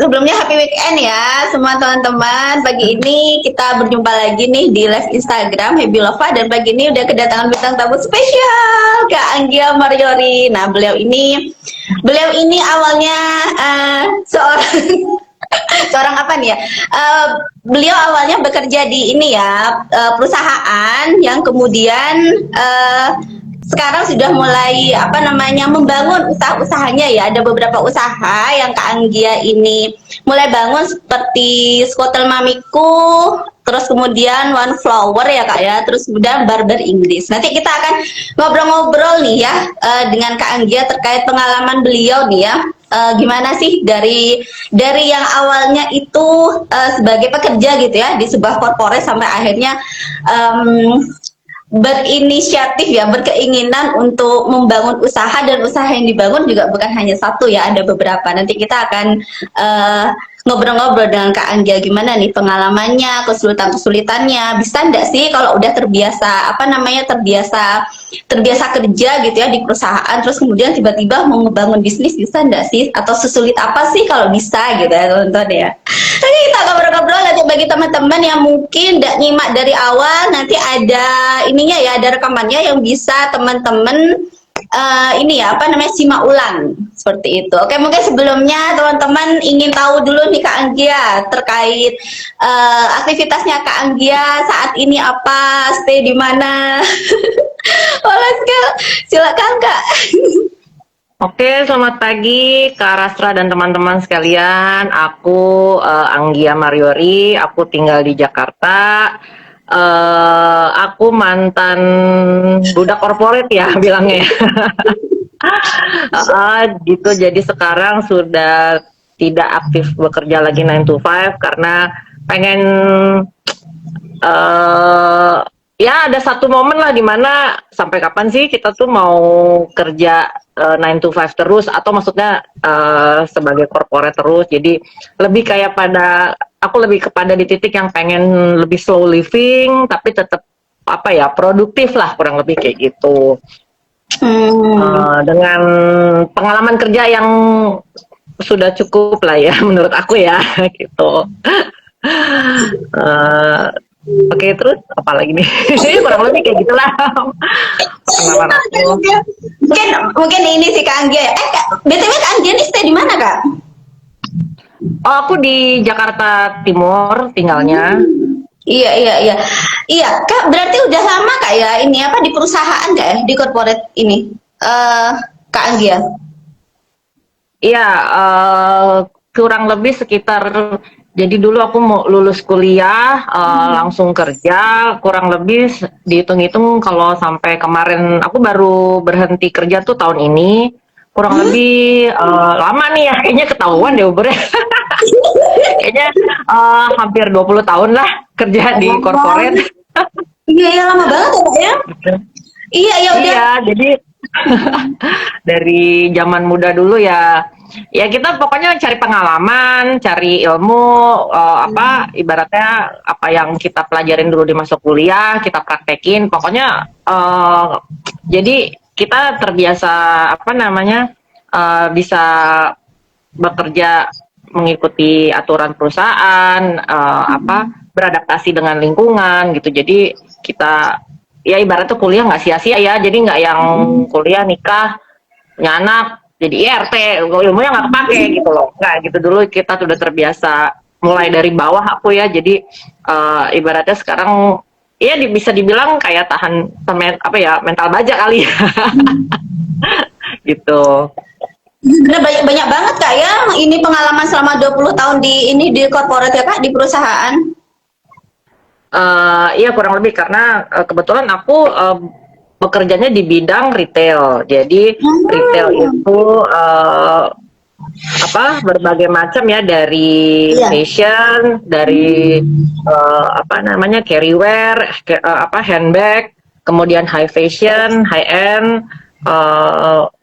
Sebelumnya happy weekend ya semua teman-teman. Pagi ini kita berjumpa lagi nih di live Instagram Happy Lova, dan pagi ini udah kedatangan bintang tamu spesial Kak Anggia Mariori. Nah, beliau ini awalnya seorang seorang apa nih ya? Beliau awalnya bekerja di ini ya, perusahaan yang kemudian sekarang sudah mulai apa namanya membangun usaha-usahanya ya. Ada beberapa usaha yang Kak Anggia ini mulai bangun seperti Skotel Mamiku, terus kemudian One Flower ya Kak ya, terus kemudian Barber Inggris. Nanti kita akan ngobrol-ngobrol nih ya dengan Kak Anggia terkait pengalaman beliau nih ya. Gimana sih dari yang awalnya itu sebagai pekerja gitu ya di sebuah korporat sampai akhirnya berinisiatif ya, berkeinginan untuk membangun usaha, dan usaha yang dibangun juga bukan hanya satu ya, ada beberapa. Nanti kita akan ngobrol-ngobrol dengan Kak Anggia gimana nih pengalamannya, kesulitan-kesulitannya. Bisa enggak sih kalau udah terbiasa apa namanya terbiasa kerja gitu ya di perusahaan, terus kemudian tiba-tiba mau ngebangun bisnis, bisa enggak sih? Atau sesulit apa sih kalau bisa gitu ya teman-teman ya. Oke, kita ngobrol-ngobrol nanti bagi teman-teman yang mungkin tidak nyimak dari awal, nanti ada ininya ya, ada rekamannya yang bisa teman-teman ini ya apa namanya simak ulang seperti itu. Oke, mungkin sebelumnya teman-teman ingin tahu dulu nih Kak Anggia terkait aktivitasnya Kak Anggia saat ini apa, stay di mana. Boleh silakan Kak. Oke, selamat pagi Kak Rastra dan teman-teman sekalian. Aku Anggia Mariori, aku tinggal di Jakarta. Aku mantan budak korporat ya bilangnya. Gitu, jadi sekarang sudah tidak aktif bekerja lagi 9 to 5 karena pengen ya ada satu momen lah dimana sampai kapan sih kita tuh mau kerja 9 to 5 terus, atau maksudnya sebagai korporat terus. Jadi lebih kayak aku lebih kepada di titik yang pengen lebih slow living tapi tetap apa ya produktif lah, kurang lebih kayak gitu. Dengan pengalaman kerja yang sudah cukup lah ya menurut aku ya gitu. Oke, terus apa lagi nih? Kurang lebih kayak gitulah. Pengalaman aku. Mungkin ini sih Kak Anggia. BTW Kak Anggia nih stay di mana Kak? Oh, aku di Jakarta Timur tinggalnya. Iya. Iya, Kak, berarti udah lama Kak ya ini apa di perusahaan Kak ya, di corporate ini. Kak Anggia. Iya, kurang lebih sekitar, jadi dulu aku mau lulus kuliah langsung kerja, kurang lebih dihitung-hitung kalau sampai kemarin aku baru berhenti kerja tuh tahun ini, kurang lebih lama nih ya, kayaknya ketahuan deh umurnya. Kayaknya hampir 20 tahun lah kerja di korporat. Iya, lama banget ya Kak ya. Iya, udah. Iya, jadi dari zaman muda dulu ya kita pokoknya cari pengalaman, cari ilmu, ibaratnya apa yang kita pelajarin dulu di masa kuliah kita praktekin, pokoknya jadi kita terbiasa bisa bekerja mengikuti aturan perusahaan, beradaptasi dengan lingkungan gitu. Jadi kita ya ibaratnya kuliah nggak sia-sia ya, jadi nggak yang kuliah nikah punya anak jadi IRT ilmunya nggak kepake gitu loh, nggak gitu. Dulu kita sudah terbiasa mulai dari bawah aku ya, jadi ibaratnya sekarang ya bisa dibilang kayak tahan mental baja kali ya. Gitu. Nah, banyak banget Kak ya ini pengalaman selama 20 tahun di corporate ya Kak, di perusahaan. Iya, kurang lebih karena kebetulan aku bekerjanya di bidang retail. Jadi retail itu berbagai macam ya, dari fashion, dari carrywear, handbag, kemudian high fashion, high end,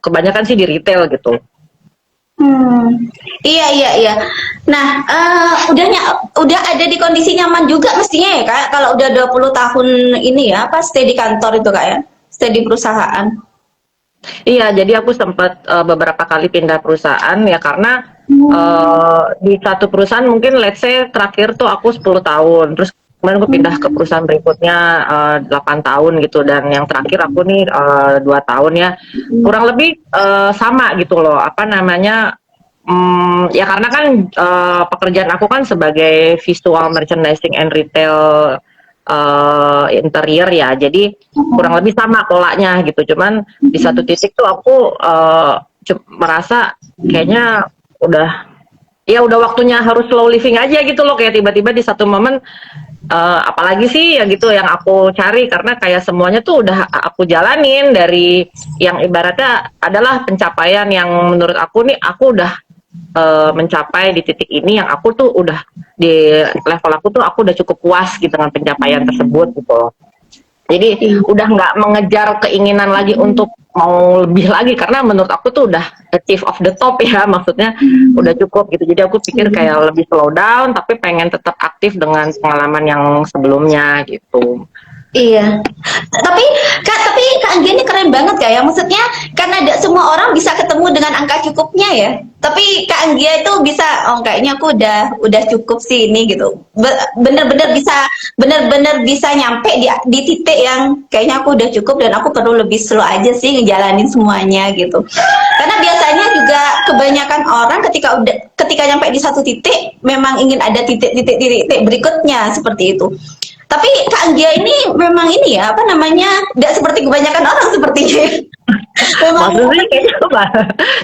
kebanyakan sih di retail gitu. Iya. Nah, udah ada di kondisi nyaman juga mestinya ya Kak, kalau udah 20 tahun ini ya, stay di kantor itu Kak ya, stay di perusahaan. Iya, jadi aku sempat beberapa kali pindah perusahaan ya karena di satu perusahaan mungkin let's say terakhir tuh aku 10 tahun, terus kemudian aku pindah ke perusahaan berikutnya 8 tahun gitu, dan yang terakhir aku nih 2 tahun ya, kurang lebih sama gitu loh, apa namanya, ya karena kan pekerjaan aku kan sebagai visual merchandising and retail interior ya, jadi kurang lebih sama polanya gitu. Cuman di satu titik tuh aku merasa kayaknya udah udah waktunya harus slow living aja gitu loh, kayak tiba-tiba di satu momen apalagi sih ya gitu yang aku cari, karena kayak semuanya tuh udah aku jalanin dari yang ibaratnya adalah pencapaian yang menurut aku nih aku udah mencapai di titik ini, yang aku tuh udah di level aku tuh aku udah cukup puas gitu dengan pencapaian tersebut gitu loh. Jadi udah nggak mengejar keinginan lagi untuk mau lebih lagi, karena menurut aku tuh udah achieve of the top ya, maksudnya udah cukup gitu. Jadi aku pikir kayak lebih slow down, tapi pengen tetap aktif dengan pengalaman yang sebelumnya gitu. Iya, tapi Kak Anggia ini keren banget Kak ya. Maksudnya karena tidak semua orang bisa ketemu dengan angka cukupnya ya. Tapi Kak Anggia itu bisa, oh kayaknya aku udah cukup sih ini gitu. Bener-bener bisa nyampe di titik yang kayaknya aku udah cukup dan aku perlu lebih slow aja sih ngejalanin semuanya gitu. Karena biasanya juga kebanyakan orang ketika nyampe di satu titik memang ingin ada titik berikutnya seperti itu. Tapi Kak Anggia ini memang ini ya, apa namanya, tidak seperti kebanyakan orang sepertinya. Memang Maksudnya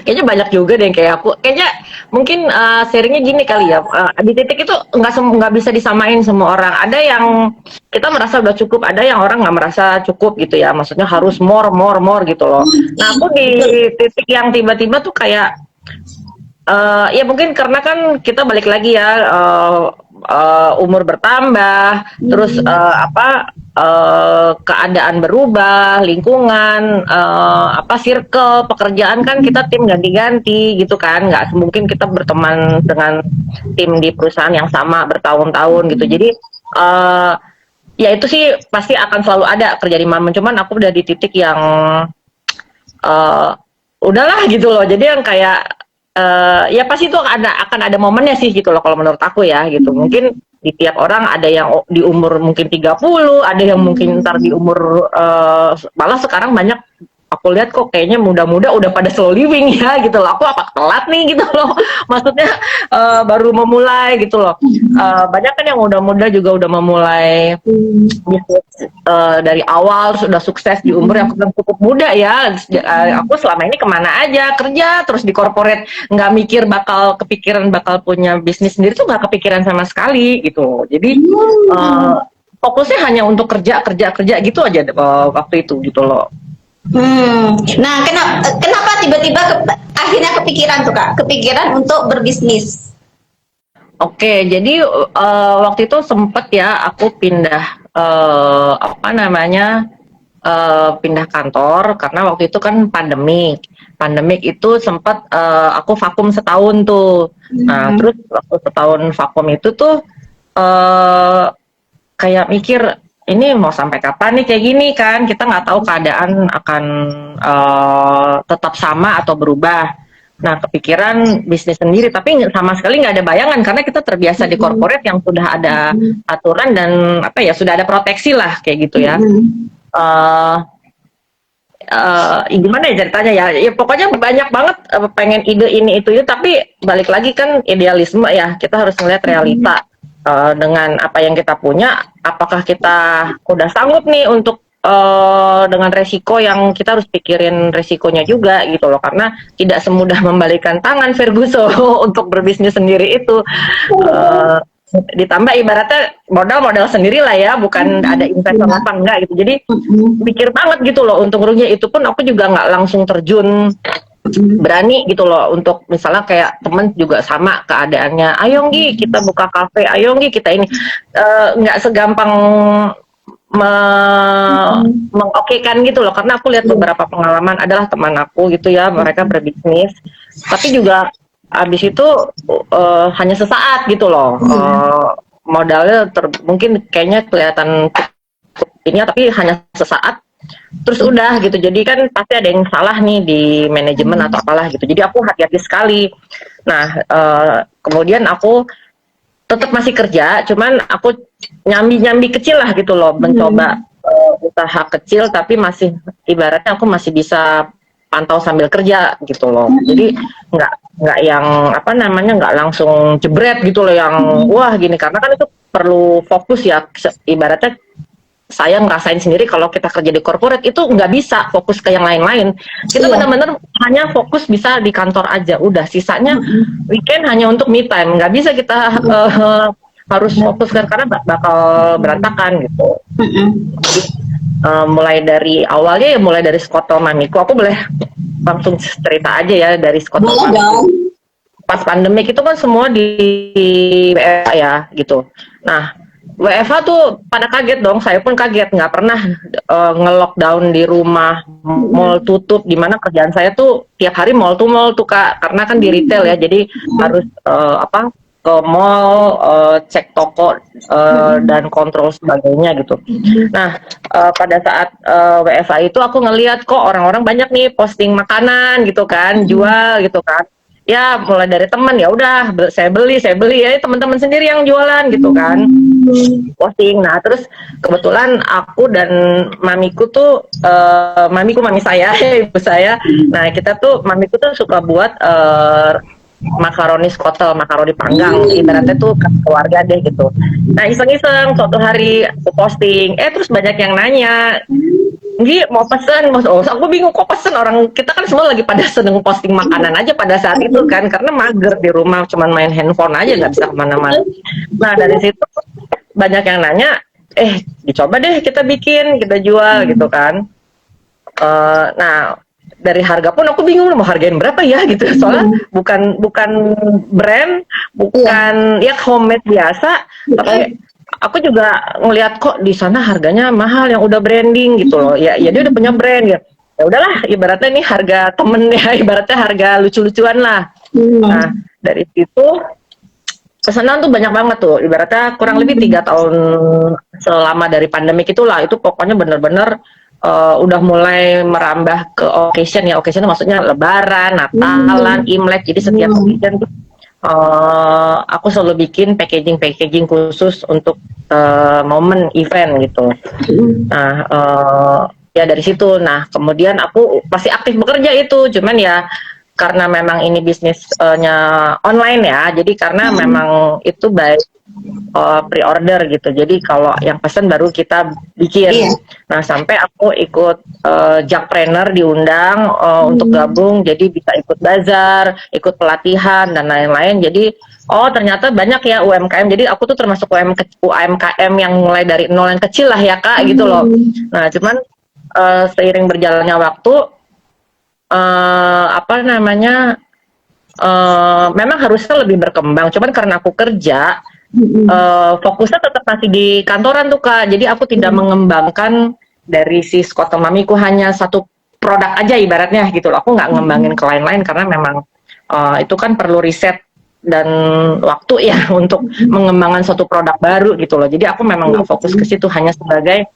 kayaknya banyak juga deh kayak aku. Kayaknya mungkin sharingnya gini kali ya. Di titik itu nggak bisa disamain semua orang. Ada yang kita merasa udah cukup, ada yang orang nggak merasa cukup gitu ya. Maksudnya harus more gitu loh. Nah aku di titik yang tiba-tiba tuh kayak ya mungkin karena kan kita balik lagi ya, umur bertambah, terus keadaan berubah, lingkungan, circle pekerjaan kan kita tim ganti-ganti gitu kan, nggak mungkin kita berteman dengan tim di perusahaan yang sama bertahun-tahun gitu. Jadi ya itu sih pasti akan selalu ada kerja di mana. Cuman aku udah di titik yang udahlah gitu loh. Jadi yang kayak ya pasti itu akan ada momennya sih gitu loh kalau menurut aku ya gitu. Mungkin di tiap orang ada yang di umur mungkin 30, ada yang mungkin ntar di umur malah sekarang banyak aku lihat kok kayaknya muda-muda udah pada slow living ya gitu loh. Aku apa telat nih gitu loh. Maksudnya baru memulai gitu loh. Banyak kan yang muda-muda juga udah memulai bisnis dari awal, sudah sukses di umur yang cukup muda ya. Aku selama ini kemana aja kerja terus di corporate, nggak mikir kepikiran bakal punya bisnis sendiri tuh nggak kepikiran sama sekali gitu. Jadi fokusnya hanya untuk kerja gitu aja waktu itu gitu loh. Nah, kenapa tiba-tiba akhirnya kepikiran tuh Kak? Kepikiran untuk berbisnis. Oke, jadi waktu itu sempet ya aku pindah pindah kantor karena waktu itu kan pandemik itu sempat aku vakum setahun tuh. Nah, terus waktu setahun vakum itu tuh kayak mikir ini mau sampai kapan nih kayak gini kan, kita nggak tahu keadaan akan tetap sama atau berubah. Nah, kepikiran bisnis sendiri, tapi sama sekali nggak ada bayangan karena kita terbiasa di corporate yang sudah ada aturan dan sudah ada proteksi lah kayak gitu ya. Gimana ya ceritanya ya pokoknya banyak banget pengen ide ini itu tapi balik lagi kan idealisme ya, kita harus melihat realita. Dengan apa yang kita punya, apakah kita udah sanggup nih untuk dengan resiko yang kita harus pikirin resikonya juga gitu loh, karena tidak semudah membalikan tangan Ferguson untuk berbisnis sendiri itu. Ditambah ibaratnya modal sendiri lah ya, bukan ada investor apa enggak gitu. Jadi pikir banget gitu loh, untung ruginya itu pun aku juga nggak langsung terjun berani gitu loh untuk misalnya kayak temen juga sama keadaannya, ayo Nggi kita buka kafe, ayo Nggi kita ini, nggak segampang mengokekan gitu loh, karena aku lihat beberapa pengalaman adalah teman aku gitu ya, mereka berbisnis tapi juga habis itu hanya sesaat gitu loh, modalnya mungkin kayaknya kelihatan ini tapi hanya sesaat, terus udah gitu. Jadi kan pasti ada yang salah nih di manajemen atau apalah gitu. Jadi aku hati-hati sekali. Nah, kemudian aku tetap masih kerja, cuman aku nyambi-nyambi kecil lah gitu loh, mencoba usaha kecil tapi masih ibaratnya aku masih bisa pantau sambil kerja gitu loh. Jadi nggak yang apa namanya nggak langsung jebret gitu loh yang wah gini, karena kan itu perlu fokus ya. Ibaratnya saya ngerasain sendiri kalau kita kerja di corporate itu nggak bisa fokus ke yang lain-lain. Kita benar-benar hanya fokus bisa di kantor aja. Udah sisanya weekend hanya untuk me time. Nggak bisa kita harus fokus kan karena bakal berantakan gitu. Jadi, mulai dari awalnya ya mulai dari Skoto Mamiku. Aku boleh langsung cerita aja ya dari Skoto Mamiku. Pas pandemik itu kan semua di WFH ya gitu. Nah, WFH tuh pada kaget dong, saya pun kaget, nggak pernah nge-lockdown di rumah, mall tutup, dimana kerjaan saya tuh tiap hari mall tuh Kak, karena kan di retail ya, jadi harus ke mall, cek toko dan kontrol sebagainya gitu. Nah, pada saat WFH itu aku ngeliat kok orang-orang banyak nih posting makanan gitu kan, jual gitu kan. Ya mulai dari teman ya udah saya beli ya teman-teman sendiri yang jualan gitu kan posting. Nah terus kebetulan aku dan mamiku tuh mami saya ibu saya, nah kita tuh mamiku tuh suka buat makaroni skotel, makaroni panggang, ibaratnya tuh keluarga deh gitu. Nah iseng-iseng suatu hari aku posting, terus banyak yang nanya, Gi mau pesen, aku bingung kok pesen, orang kita kan semua lagi pada seneng posting makanan aja pada saat itu kan, karena mager di rumah cuman main handphone aja nggak bisa kemana-mana. Nah dari situ banyak yang nanya, dicoba deh kita bikin, kita jual gitu kan. Nah dari harga pun aku bingung mau hargain berapa ya gitu, soalnya bukan brand, bukan ya homemade biasa, tapi aku juga ngelihat kok di sana harganya mahal yang udah branding gitu loh. Ya dia udah punya brand ya. Ya udahlah, ibaratnya ini harga temen ya, ibaratnya harga lucu-lucuan lah. Nah, dari situ pesanan tuh banyak banget tuh. Ibaratnya kurang lebih 3 tahun selama dari pandemik itulah, itu pokoknya bener-bener udah mulai merambah ke occasion ya. Occasion itu maksudnya lebaran, Natalan, Imlek. Jadi setiap occasion tuh aku selalu bikin packaging khusus untuk momen event gitu. Nah, ya dari situ. Nah, kemudian aku masih aktif bekerja itu, cuman ya karena memang ini bisnisnya online ya, jadi karena memang itu baik pre-order gitu. Jadi kalau yang pesan baru kita bikin. Nah, sampai aku ikut Jakpreneur diundang untuk gabung, jadi bisa ikut bazar, ikut pelatihan dan lain-lain. Jadi ternyata banyak ya UMKM. Jadi aku tuh termasuk UMKM yang mulai dari nol yang kecil lah ya Kak gitu loh. Nah, cuman seiring berjalannya waktu memang harusnya lebih berkembang. Cuman karena aku kerja fokusnya tetap masih di kantoran tuh Kak, jadi aku tidak mengembangkan dari si Skoto Mamiku hanya satu produk aja ibaratnya gitu loh. Aku nggak ngembangin ke lain-lain karena memang itu kan perlu riset dan waktu ya untuk mengembangkan suatu produk baru gitu loh. Jadi aku memang nggak fokus ke situ, hanya sebagai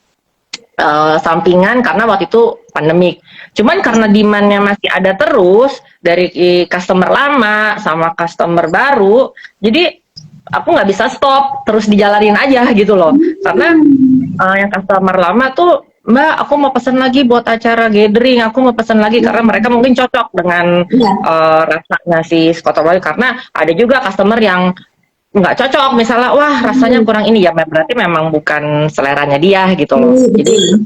sampingan karena waktu itu pandemik. Cuman karena demandnya masih ada terus dari customer lama sama customer baru, jadi aku nggak bisa stop, terus dijalanin aja gitu loh. Karena yang customer lama tuh, Mbak, aku mau pesan lagi buat acara gathering, aku mau pesan lagi karena mereka mungkin cocok dengan rasanya si Skoto Mamiku. Karena ada juga customer yang nggak cocok, misalnya wah rasanya kurang ini ya, berarti memang bukan seleranya dia gitu loh. Jadi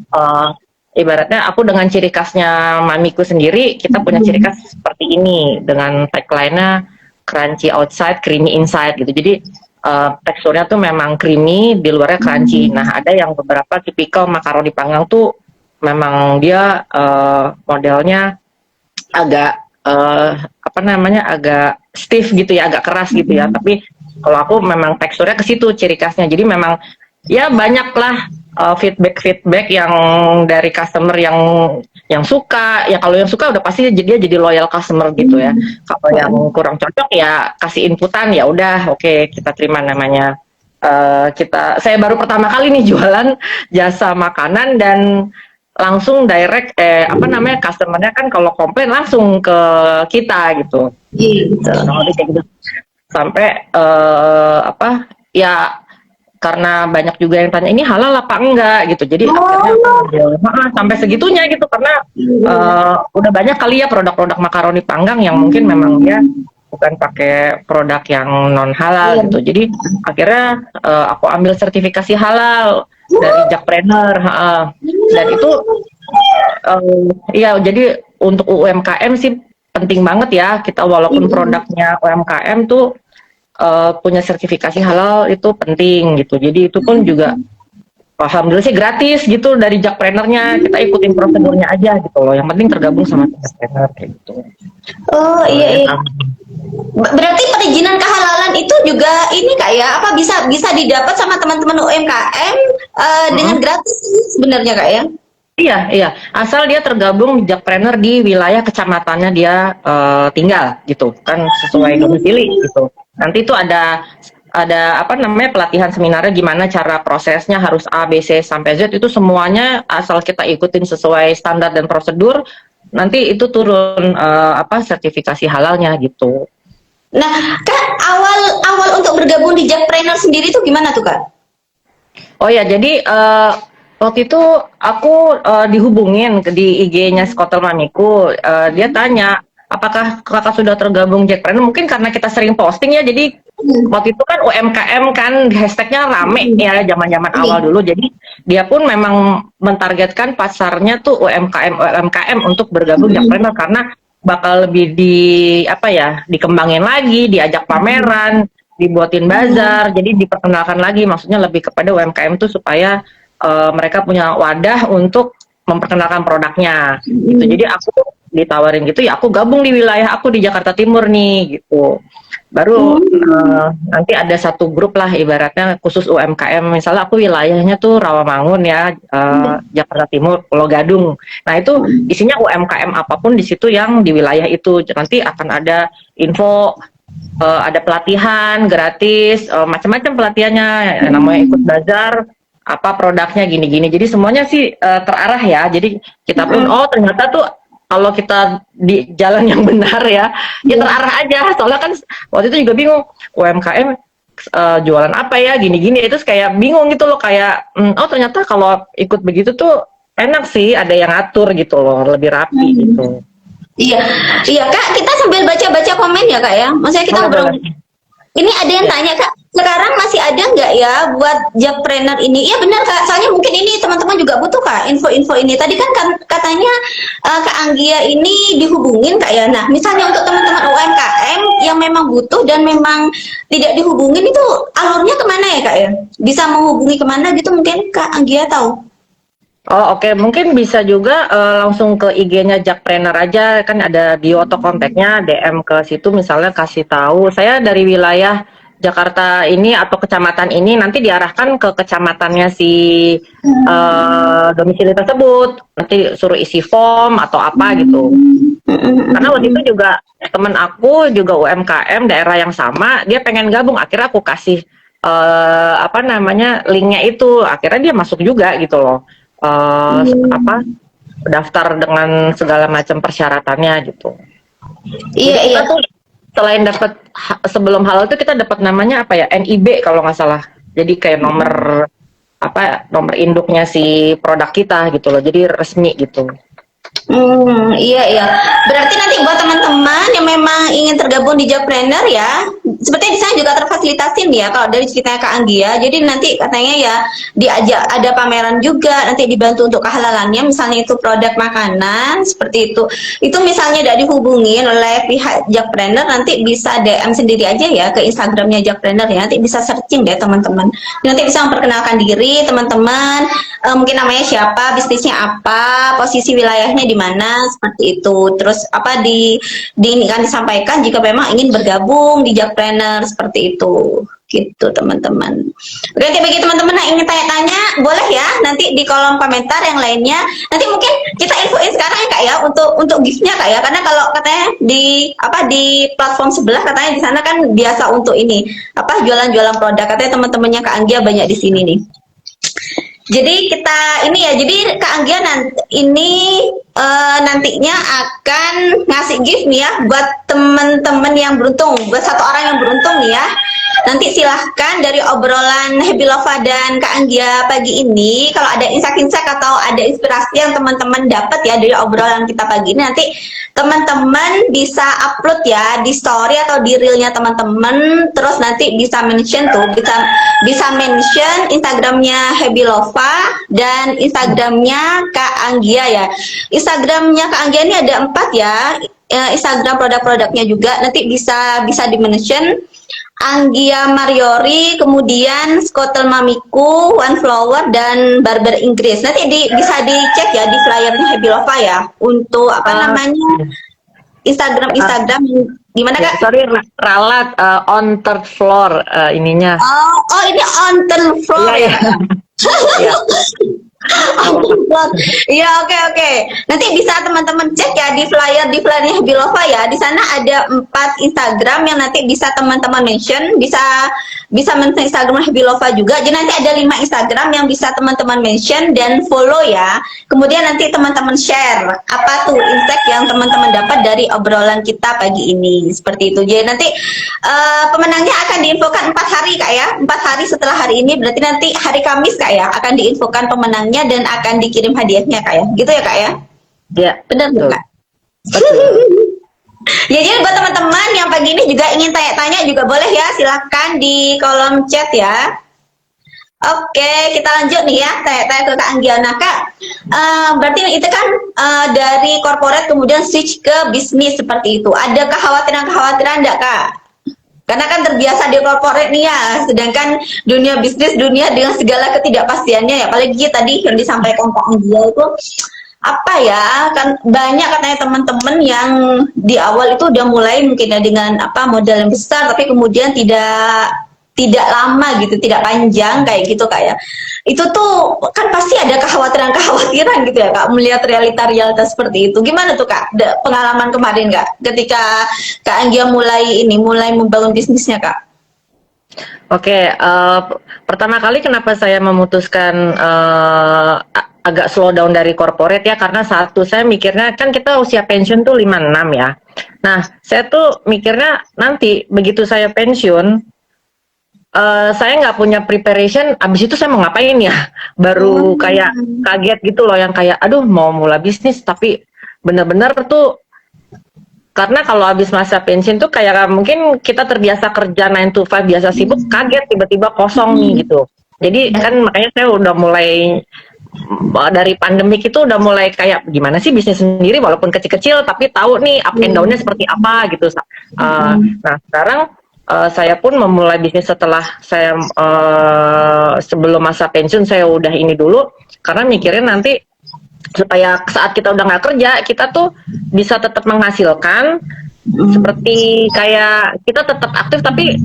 ibaratnya aku dengan ciri khasnya mamiku sendiri, kita punya ciri khas seperti ini dengan tagline-nya crunchy outside, creamy inside gitu. Jadi teksturnya tuh memang creamy, di luarnya crunchy. Nah, ada yang beberapa tipikal makaroni panggang tuh memang dia modelnya agak agak stiff gitu ya, agak keras gitu ya. Tapi kalau aku memang teksturnya ke situ ciri khasnya. Jadi memang ya banyaklah feedback yang dari customer yang suka. Ya kalau yang suka udah pasti dia jadi loyal customer gitu ya. Kalau yang kurang cocok ya kasih inputan, ya udah oke, kita terima namanya. Saya baru pertama kali nih jualan jasa makanan dan langsung direct apa namanya customernya kan kalau komplain langsung ke kita gitu. Gitu. Nah, kayak gitu. Sampai apa ya, karena banyak juga yang tanya ini halal apa enggak gitu. Jadi akhirnya aku ngambil, sampai segitunya gitu karena udah banyak kali ya produk-produk makaroni panggang yang mungkin memang dia bukan pakai produk yang non halal gitu. Jadi akhirnya aku ambil sertifikasi halal dari Jakpreneur, dan itu iya, jadi untuk UMKM sih penting banget ya kita walaupun produknya UMKM tuh punya sertifikasi halal itu penting gitu. Jadi itu pun juga alhamdulillah sih gratis gitu dari Jakpreneurnya. Kita ikutin prosedurnya aja gitu loh. Yang penting tergabung sama Jakpreneur kayak gitu. Oh iya iya. Berarti perizinan kehalalan itu juga ini Kak ya, apa bisa didapat sama teman-teman UMKM dengan gratis sebenarnya Kak ya? Iya, iya. Asal dia tergabung Jakpreneur di wilayah kecamatannya dia tinggal gitu, kan sesuai domisili gitu. Nanti itu ada apa namanya pelatihan seminarnya gimana cara prosesnya harus A, B, C sampai Z itu semuanya asal kita ikutin sesuai standar dan prosedur, nanti itu turun apa sertifikasi halalnya gitu. Nah, Kak, awal untuk bergabung di Jakpreneur sendiri itu gimana tuh Kak? Oh ya, jadi waktu itu aku dihubungin di IG-nya Skotel Mamiku. Dia tanya, apakah kakak sudah tergabung Jakpreneur? Mungkin karena kita sering posting ya, jadi waktu itu kan UMKM kan hashtagnya rame ya zaman-zaman awal dulu. Jadi dia pun memang mentargetkan pasarnya tuh UMKM untuk bergabung Jakpreneur karena bakal lebih apa ya, dikembangin lagi, diajak pameran, dibuatin bazar, jadi diperkenalkan lagi, maksudnya lebih kepada UMKM tuh supaya mereka punya wadah untuk memperkenalkan produknya gitu. Jadi aku ditawarin gitu ya, aku gabung di wilayah aku di Jakarta Timur nih gitu. Baru nanti ada satu grup lah ibaratnya khusus UMKM, misalnya aku wilayahnya tuh Rawamangun ya, Jakarta Timur, Pulau Gadung. Nah itu isinya UMKM apapun di situ yang di wilayah itu. Nanti akan ada info, ada pelatihan gratis, macam-macam pelatihannya, namanya ikut bazar, apa produknya gini-gini. Jadi semuanya sih terarah ya. Jadi kita pun oh ternyata tuh kalau kita di jalan yang benar ya, ya terarah aja. Soalnya kan waktu itu juga bingung UMKM jualan apa ya gini-gini. Itu kayak bingung gitu loh, kayak oh ternyata kalau ikut begitu tuh enak sih, ada yang ngatur gitu loh, lebih rapi gitu. Iya, iya Kak, kita sambil baca-baca komen ya Kak ya. Maksudnya kita ngobrol. Ini ada yang tanya Kak, sekarang masih ada nggak ya buat Jakpreneur ini? Iya benar Kak, soalnya mungkin ini teman-teman juga butuh Kak info-info ini. Tadi kan katanya Kak Anggia ini dihubungin Kak ya. Nah, misalnya untuk teman-teman UMKM yang memang butuh dan memang tidak dihubungin itu alurnya kemana ya Kak ya? Bisa menghubungi kemana gitu mungkin Kak Anggia tahu? Oh oke, mungkin bisa juga langsung ke IG-nya Jakpreneur aja, kan ada bio atau kontaknya, DM ke situ misalnya kasih tahu saya dari wilayah Jakarta ini atau kecamatan ini, nanti diarahkan ke kecamatannya si domisili tersebut, nanti suruh isi form atau apa gitu. Karena waktu itu juga temen aku juga UMKM daerah yang sama, dia pengen gabung, akhirnya aku kasih apa namanya linknya itu, akhirnya dia masuk juga gitu loh. Apa daftar dengan segala macam persyaratannya gitu. Iya iya. Tuh selain dapat sebelum halal itu kita dapat namanya apa ya, NIB kalau nggak salah. Jadi kayak nomor apa, nomor induknya si produk kita gitu loh. Jadi resmi gitu. Iya iya. Berarti nanti buat teman-teman yang memang ingin tergabung di Jakpreneur ya, sepertinya di sana juga terfasilitasin ya kalau dari ceritanya Kak Anggia. Jadi nanti katanya ya diajak ada pameran juga, nanti dibantu untuk kehalalannya, misalnya itu produk makanan seperti itu. Itu misalnya tidak dihubungin oleh pihak Jakpreneur, nanti bisa DM sendiri aja ya ke Instagramnya Jakpreneur ya. Nanti bisa searching deh teman-teman. Nanti bisa memperkenalkan diri teman-teman, mungkin namanya siapa, bisnisnya apa, posisi wilayahnya di mana seperti itu. Terus apa ini kan disampaikan jika memang ingin bergabung di Jakpreneur seperti itu. Gitu teman-teman. Oke, bagi teman-teman yang ingin tanya-tanya boleh ya nanti di kolom komentar yang lainnya. Nanti mungkin kita infoin sekarang ya Kak ya untuk gift-nya Kak ya. Karena kalau katanya di platform sebelah katanya di sana kan biasa untuk ini apa jualan-jualan produk. Katanya teman-temannya Kak Anggia banyak di sini nih. Jadi kita ini ya, jadi Kak Anggia ini nantinya akan ngasih gift nih ya buat temen-temen yang beruntung, buat satu orang yang beruntung nih ya. Nanti silahkan dari obrolan Happy Lova dan Kak Anggia pagi ini, kalau ada insight-insight atau ada inspirasi yang teman-teman dapat ya dari obrolan kita pagi ini, nanti teman-teman bisa upload ya di story atau di reelnya teman-teman, terus nanti bisa mention tuh, bisa mention Instagramnya Happy Lova dan Instagramnya Kak Anggia ya. Instagramnya Kak Anggia ini ada 4 ya. Instagram produk-produknya juga nanti bisa di mention Anggia Mariori, kemudian Skotel Mamiku, One Flower dan Barber Inggris. Nanti bisa dicek ya di flyernya Happy Lova ya untuk apa namanya Instagram gimana Kak? Sorry, ralat on third floor ininya. Oh ini on third floor Iya, ya. iya. Iya, oke. Nanti bisa teman-teman cek ya di flyernya Happy Lova ya. Di sana ada 4 Instagram yang nanti bisa teman-teman mention, bisa mention Instagram Happy Lova juga. Jadi nanti ada 5 Instagram yang bisa teman-teman mention dan follow ya. Kemudian nanti teman-teman share apa tuh insight yang teman-teman dapat dari obrolan kita pagi ini. Seperti itu. Jadi nanti pemenangnya akan diinfokan 4 hari Kak ya. 4 hari setelah hari ini, berarti nanti hari Kamis Kak ya akan diinfokan pemenangnya dan akan dikirim hadiahnya Kak ya. Gitu ya Kak ya? Iya. Benar nggak Kak? Ya, jadi buat teman-teman yang pagi ini juga ingin tanya-tanya juga boleh ya, silahkan di kolom chat ya. Oke, kita lanjut nih ya, tanya-tanya ke Kak Anggiana. Kak, berarti itu kan dari corporate kemudian switch ke bisnis seperti itu. Ada kekhawatiran-kekhawatiran enggak Kak? Karena kan terbiasa di corporate nih ya, sedangkan dunia bisnis, dunia dengan segala ketidakpastiannya ya, apalagi tadi yang disampaikan Kak Anggia itu apa ya, kan banyak katanya teman-teman yang di awal itu udah mulai mungkin ya dengan apa modal yang besar, tapi kemudian tidak lama gitu, tidak panjang kayak gitu Kak ya. Itu tuh kan pasti ada kekhawatiran gitu ya Kak, melihat realita seperti itu. Gimana tuh Kak, pengalaman kemarin Kak, ketika Kak Anggia mulai membangun bisnisnya Kak? Oke, pertama kali kenapa saya memutuskan agak slow down dari corporate ya, karena satu, saya mikirnya kan kita usia pensiun tuh 56 ya. Nah, saya tuh mikirnya nanti begitu saya pensiun, saya nggak punya preparation, abis itu saya mau ngapain ya? Baru kayak kaget gitu loh, yang kayak aduh mau mulai bisnis, tapi bener-bener tuh karena kalau habis masa pensiun tuh kayak mungkin kita terbiasa kerja 9 to 5 biasa sibuk, kaget tiba-tiba kosong nih gitu. Jadi kan makanya saya udah mulai dari pandemik itu udah mulai kayak gimana sih bisnis sendiri walaupun kecil-kecil tapi tahu nih up and down-nya seperti apa gitu. Nah sekarang saya pun memulai bisnis setelah saya sebelum masa pensiun, saya udah ini dulu karena mikirin nanti supaya saat kita udah nggak kerja kita tuh bisa tetap menghasilkan, seperti kayak kita tetap aktif tapi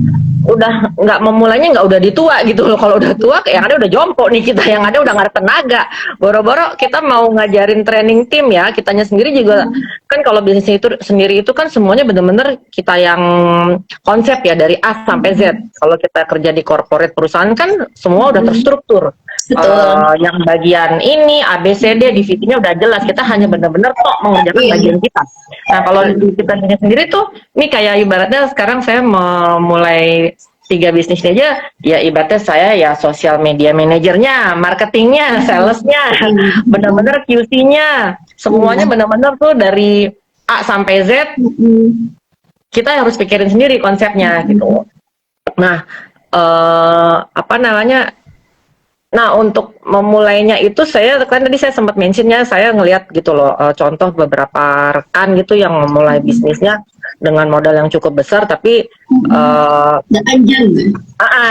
udah nggak memulainya nggak udah ditua gitu loh. Kalau udah tua yang ada udah jompo nih kita, yang ada udah nggak ada tenaga. Boro-boro kita mau ngajarin training tim ya, kitanya sendiri juga kan kalau bisnis itu sendiri itu kan semuanya bener-bener kita yang konsep ya dari A sampai Z. Kalau kita kerja di corporate perusahaan kan semua udah terstruktur. Yang bagian ini ABCD divisinya udah jelas, kita hanya benar-benar kok mengerjakan bagian kita. Nah kalau di kita sendiri tuh ini kayak ibaratnya sekarang saya memulai 3 bisnisnya aja ya, ibaratnya saya ya sosial media manajernya, marketingnya, salesnya, benar-benar QC-nya, semuanya benar-benar tuh dari A sampai Z kita harus pikirin sendiri konsepnya gitu. Nah apa namanya, nah untuk memulainya itu saya kan tadi saya sempat mentionnya, saya ngelihat gitu loh contoh beberapa rekan gitu yang memulai bisnisnya dengan modal yang cukup besar tapi nggak panjang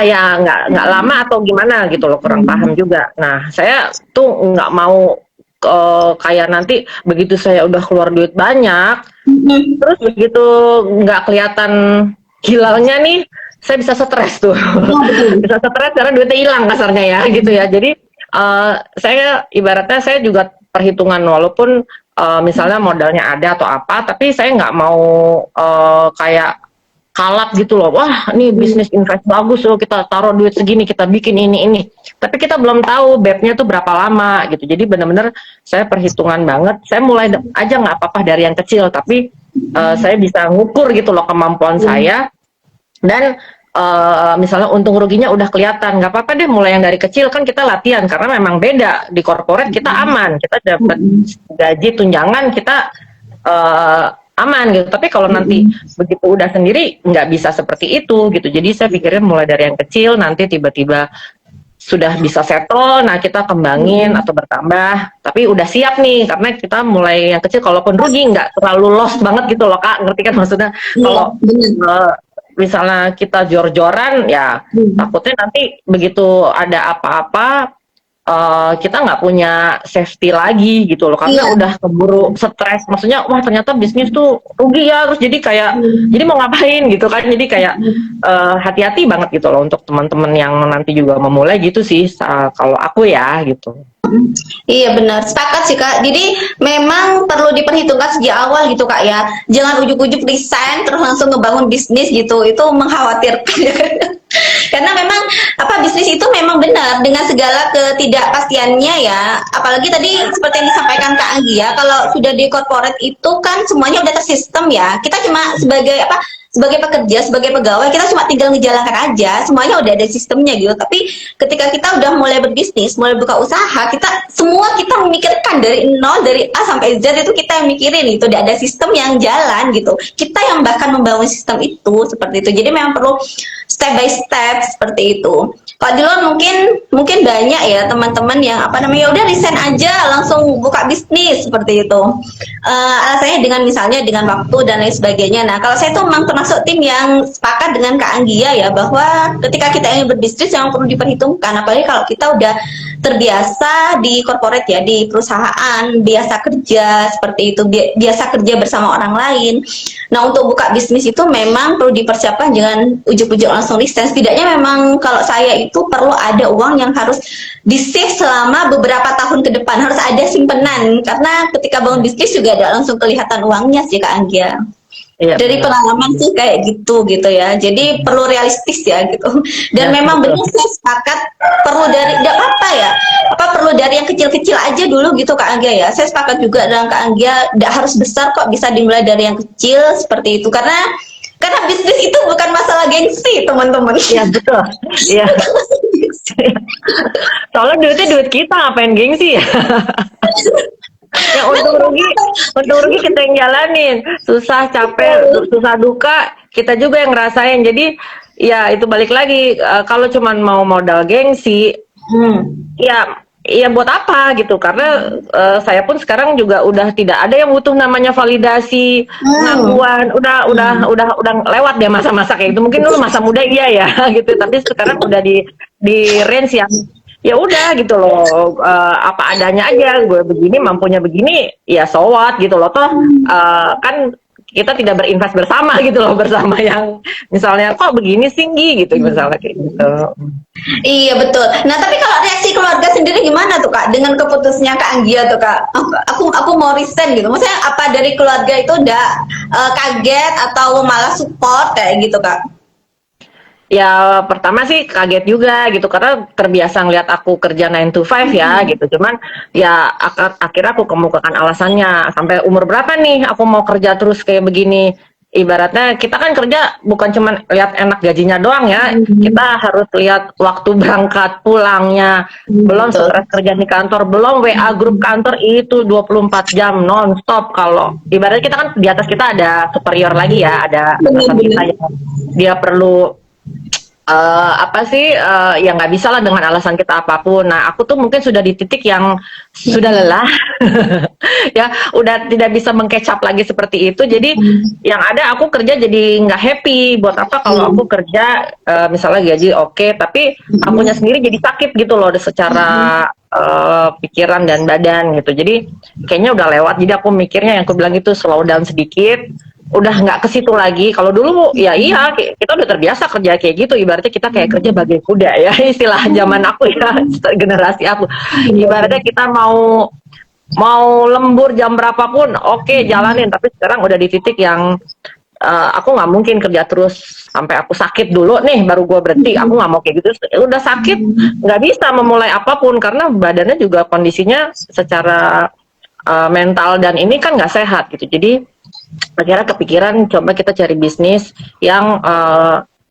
ya nggak lama atau gimana gitu loh, kurang paham juga. Nah saya tuh nggak mau kayak nanti begitu saya udah keluar duit banyak terus begitu nggak kelihatan hilalnya nih, saya bisa stres tuh. Bisa stres karena duitnya hilang kasarnya ya gitu ya. Jadi saya ibaratnya saya juga perhitungan, walaupun misalnya modalnya ada atau apa, tapi saya nggak mau kayak kalap gitu loh. Wah ini bisnis invest bagus loh, kita taruh duit segini, kita bikin ini. tapi kita belum tahu BEP-nya tuh berapa lama gitu. Jadi benar-benar saya perhitungan banget. Saya mulai aja nggak apa-apa dari yang kecil, tapi saya bisa ngukur gitu loh kemampuan saya. Dan misalnya untung ruginya udah kelihatan, nggak apa-apa deh mulai yang dari kecil, kan kita latihan karena memang beda di corporate kita aman, kita dapat gaji tunjangan kita aman gitu. Tapi kalau nanti begitu udah sendiri nggak bisa seperti itu gitu. Jadi saya pikirnya mulai dari yang kecil, nanti tiba-tiba sudah bisa settle, nah kita kembangin atau bertambah. Tapi udah siap nih karena kita mulai yang kecil. Kalaupun rugi nggak terlalu lost banget gitu loh Kak, ngerti kan maksudnya? Kalau misalnya kita jor-joran ya takutnya nanti begitu ada apa-apa kita nggak punya safety lagi gitu loh, karena udah keburu stres, maksudnya wah ternyata bisnis tuh rugi ya, terus jadi kayak jadi mau ngapain gitu kan, jadi kayak hati-hati banget gitu loh untuk teman-teman yang nanti juga memulai gitu sih, kalau aku ya gitu. Iya benar, sepakat sih Kak. Jadi memang perlu diperhitungkan sejak awal gitu Kak ya. Jangan ujuk-ujuk resign terus langsung ngebangun bisnis gitu. Itu mengkhawatirkan ya kan. Karena memang apa bisnis itu memang benar dengan segala ketidakpastiannya ya. Apalagi tadi seperti yang disampaikan Kak Anggi ya, kalau sudah di corporate itu kan semuanya udah tersistem ya. Kita cuma sebagai apa? Sebagai pekerja, sebagai pegawai, kita cuma tinggal ngejalankan aja, semuanya udah ada sistemnya gitu. Tapi ketika kita udah mulai berbisnis, mulai buka usaha, kita memikirkan dari nol, dari A sampai Z itu kita yang mikirin itu, udah ada sistem yang jalan gitu. Kita yang bahkan membangun sistem itu seperti itu. Jadi memang perlu step by step seperti itu. Kalau di luar mungkin banyak ya teman-teman yang apa namanya udah resign aja langsung buka bisnis seperti itu. Alasannya dengan misalnya dengan waktu dan lain sebagainya. Nah kalau saya tuh memang termasuk tim yang sepakat dengan Kak Anggia ya, bahwa ketika kita ingin berbisnis yang perlu diperhitungkan, apalagi kalau kita udah terbiasa di corporate ya, di perusahaan, biasa kerja seperti itu, biasa kerja bersama orang lain. Nah untuk buka bisnis itu memang perlu dipersiapkan, jangan ujuk-ujuk langsung resign. Setidaknya memang kalau saya itu perlu ada uang yang harus di-save selama beberapa tahun ke depan, harus ada simpenan, karena ketika bangun bisnis juga ada langsung kelihatan uangnya sih Kak Anggia. Iya, dari pengalaman sih kayak gitu ya, jadi perlu realistis ya gitu. Dan ya, memang benar saya sepakat perlu dari tidak apa ya, perlu dari yang kecil-kecil aja dulu gitu Kak Anggia ya. Saya sepakat juga dengan Kak Anggia, tidak harus besar kok, bisa dimulai dari yang kecil seperti itu, karena bisnis itu bukan masalah gengsi teman-teman. Iya betul. Iya. Soalnya duitnya duit kita, ngapain gengsi ya? Ya untung rugi kita yang jalanin, susah capek susah duka kita juga yang ngerasain. Jadi ya itu balik lagi, kalau cuman mau modal gengsi ya buat apa gitu, karena saya pun sekarang juga udah tidak ada yang butuh namanya validasi pengakuan, udah lewat deh masa-masa kayak gitu. Mungkin dulu masa muda iya ya gitu, tapi sekarang udah di range yang ya udah gitu loh, apa adanya aja, gue begini mampunya begini ya so what gitu loh, toh kan kita tidak berinvest bersama gitu loh, bersama yang misalnya kok begini tinggi gitu misalnya kayak gitu. Iya betul. Nah tapi kalau reaksi keluarga sendiri gimana tuh Kak dengan keputusnya Kak Anggia tuh Kak? Aku mau resign gitu. Maksudnya apa dari keluarga itu udah kaget atau malah support kayak gitu Kak? Ya pertama sih kaget juga gitu, karena terbiasa ngeliat aku kerja 9 to 5 ya gitu. Cuman ya akhirnya aku kemukakan alasannya, sampai umur berapa nih aku mau kerja terus kayak begini. Ibaratnya kita kan kerja bukan cuma lihat enak gajinya doang ya, kita harus lihat waktu berangkat pulangnya, belum stres kerja di kantor, belum WA grup kantor itu 24 jam non-stop. Kalau ibaratnya kita kan di atas kita ada superior lagi ya, ada atasan kita yang dia perlu ya nggak bisa lah dengan alasan kita apapun. Nah aku tuh mungkin sudah di titik yang sudah lelah ya udah tidak bisa mengkecap lagi seperti itu. Jadi yang ada aku kerja jadi nggak happy. Buat apa kalau aku kerja misalnya gaji oke, tapi akunya sendiri jadi sakit gitu loh secara pikiran dan badan gitu. Jadi kayaknya udah lewat. Jadi aku mikirnya yang aku bilang itu slow down sedikit, udah nggak ke situ lagi. Kalau dulu ya iya kita udah terbiasa kerja kayak gitu, ibaratnya kita kayak kerja bagai kuda ya, istilah zaman aku ya, generasi aku. Ibaratnya kita mau lembur jam berapapun oke, jalanin. Tapi sekarang udah di titik yang aku nggak mungkin kerja terus sampai aku sakit dulu nih baru gue berhenti. Aku nggak mau kayak gitu. Udah sakit nggak bisa memulai apapun karena badannya juga kondisinya secara mental dan ini kan nggak sehat gitu. Jadi akhirnya kepikiran coba kita cari bisnis yang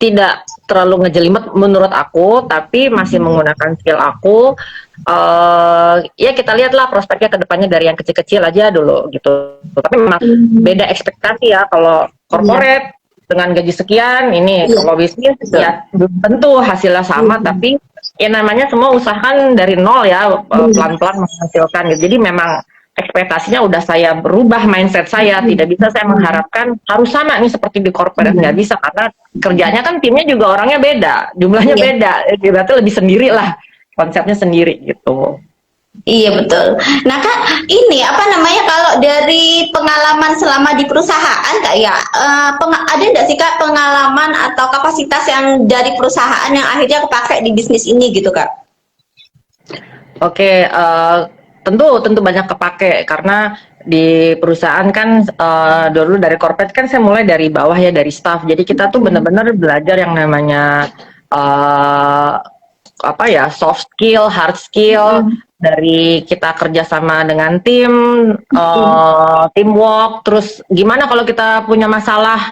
tidak terlalu ngejelimet menurut aku, tapi masih menggunakan skill aku. Ya kita lihatlah prospeknya ke depannya dari yang kecil-kecil aja dulu gitu. Tapi memang beda ekspektasi ya kalau corporate dengan gaji sekian ini kalau bisnis ya belum tentu hasilnya sama, tapi ya namanya semua usahakan dari nol ya, pelan-pelan menghasilkan gitu. Jadi memang ekspektasinya udah saya berubah mindset saya, tidak bisa saya mengharapkan harus sama nih seperti di corporate, nggak bisa karena kerjanya kan timnya juga orangnya beda, jumlahnya beda, berarti lebih sendiri lah, konsepnya sendiri gitu. Iya betul. Nah Kak, ini apa namanya kalau dari pengalaman selama di perusahaan Kak ya, ada nggak sih Kak pengalaman atau kapasitas yang dari perusahaan yang akhirnya kepakai di bisnis ini gitu Kak? Oke, tentu banyak kepake karena di perusahaan kan dulu dari corporate kan saya mulai dari bawah ya, dari staff. Jadi kita tuh benar-benar belajar yang namanya apa ya, soft skill, hard skill, dari kita kerjasama dengan tim, teamwork, terus gimana kalau kita punya masalah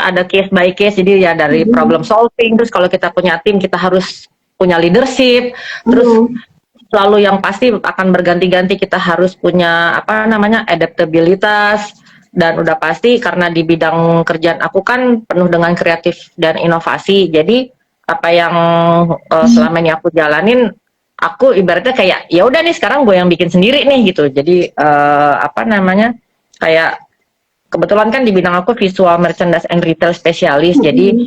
ada case by case, jadi ya dari problem solving. Terus kalau kita punya tim kita harus punya leadership, terus selalu yang pasti akan berganti-ganti kita harus punya apa namanya adaptabilitas, dan udah pasti karena di bidang kerjaan aku kan penuh dengan kreatif dan inovasi, jadi apa yang selama ini aku jalanin, aku ibaratnya kayak ya udah nih sekarang gue yang bikin sendiri nih gitu. Jadi apa namanya kayak kebetulan kan di bidang aku visual merchandise and retail specialist, jadi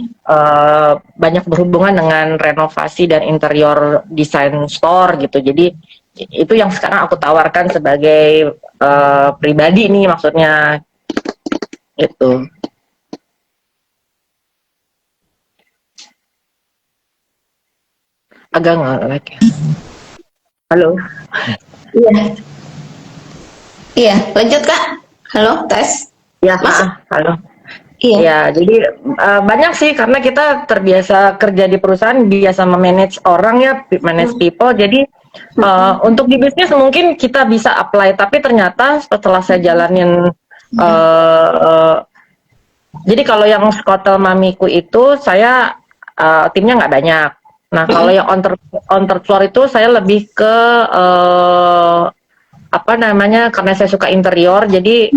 banyak berhubungan dengan renovasi dan interior design store gitu. Jadi itu yang sekarang aku tawarkan sebagai pribadi nih, maksudnya itu. Agak nggak ya. Halo. Iya. Iya, lanjut Kak. Halo, tes. Ya, halo. Iya. Ya, jadi banyak sih karena kita terbiasa kerja di perusahaan, biasa memanage orang ya, manage people. Jadi untuk di bisnis mungkin kita bisa apply, tapi ternyata setelah saya jalanin, jadi kalau yang Skotel Mamiku itu saya timnya nggak banyak. Nah, kalau yang on third floor itu saya lebih ke apa namanya, karena saya suka interior, jadi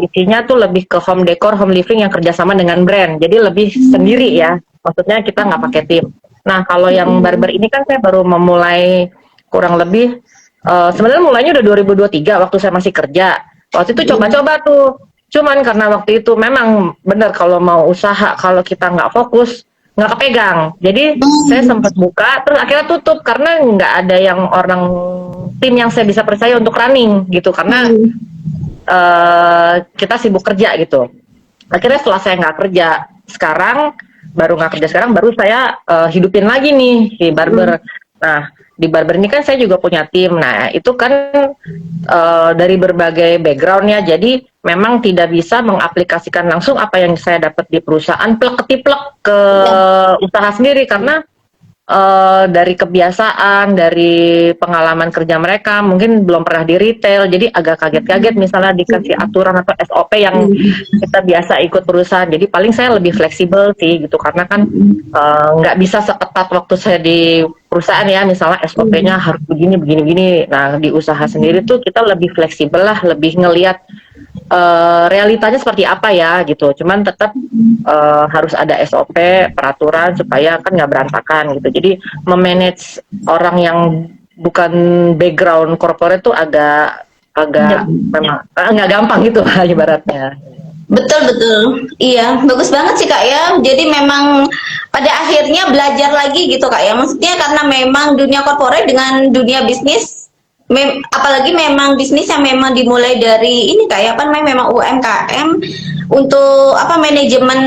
isinya tuh lebih ke home decor, home living yang kerjasama dengan brand, jadi lebih sendiri ya, maksudnya kita nggak pakai tim. Nah kalau yang barber ini kan saya baru memulai kurang lebih, sebenarnya mulainya udah 2023 waktu saya masih kerja, waktu itu coba-coba tuh, cuman karena waktu itu memang benar kalau mau usaha, kalau kita nggak fokus nggak kepegang, jadi saya sempat buka terus akhirnya tutup karena nggak ada yang orang tim yang saya bisa percaya untuk running gitu, karena kita sibuk kerja gitu. Akhirnya setelah saya nggak kerja sekarang, baru saya hidupin lagi nih si barber. Nah di barber ini kan saya juga punya tim. Nah itu kan dari berbagai background ya, jadi memang tidak bisa mengaplikasikan langsung apa yang saya dapat di perusahaan plek-ketiplek ke usaha sendiri, karena dari kebiasaan, dari pengalaman kerja mereka mungkin belum pernah di retail, jadi agak kaget-kaget misalnya dikasih aturan atau SOP yang kita biasa ikut perusahaan. Jadi paling saya lebih fleksibel sih gitu, karena kan nggak bisa seketat waktu saya di perusahaan ya, misalnya SOP-nya harus begini. Nah di usaha sendiri tuh kita lebih fleksibel lah, lebih ngelihat realitanya seperti apa ya gitu. Cuman tetap harus ada SOP, peraturan supaya kan nggak berantakan gitu. Jadi memanage orang yang bukan background corporate tuh agak memang nggak gampang gitu ibaratnya. Betul, iya, bagus banget sih Kak ya. Jadi memang pada akhirnya belajar lagi gitu Kak ya. Maksudnya karena memang dunia korporat dengan dunia bisnis, apalagi memang bisnis yang memang dimulai dari ini Kak ya, apa namanya, memang UMKM, untuk apa, manajemen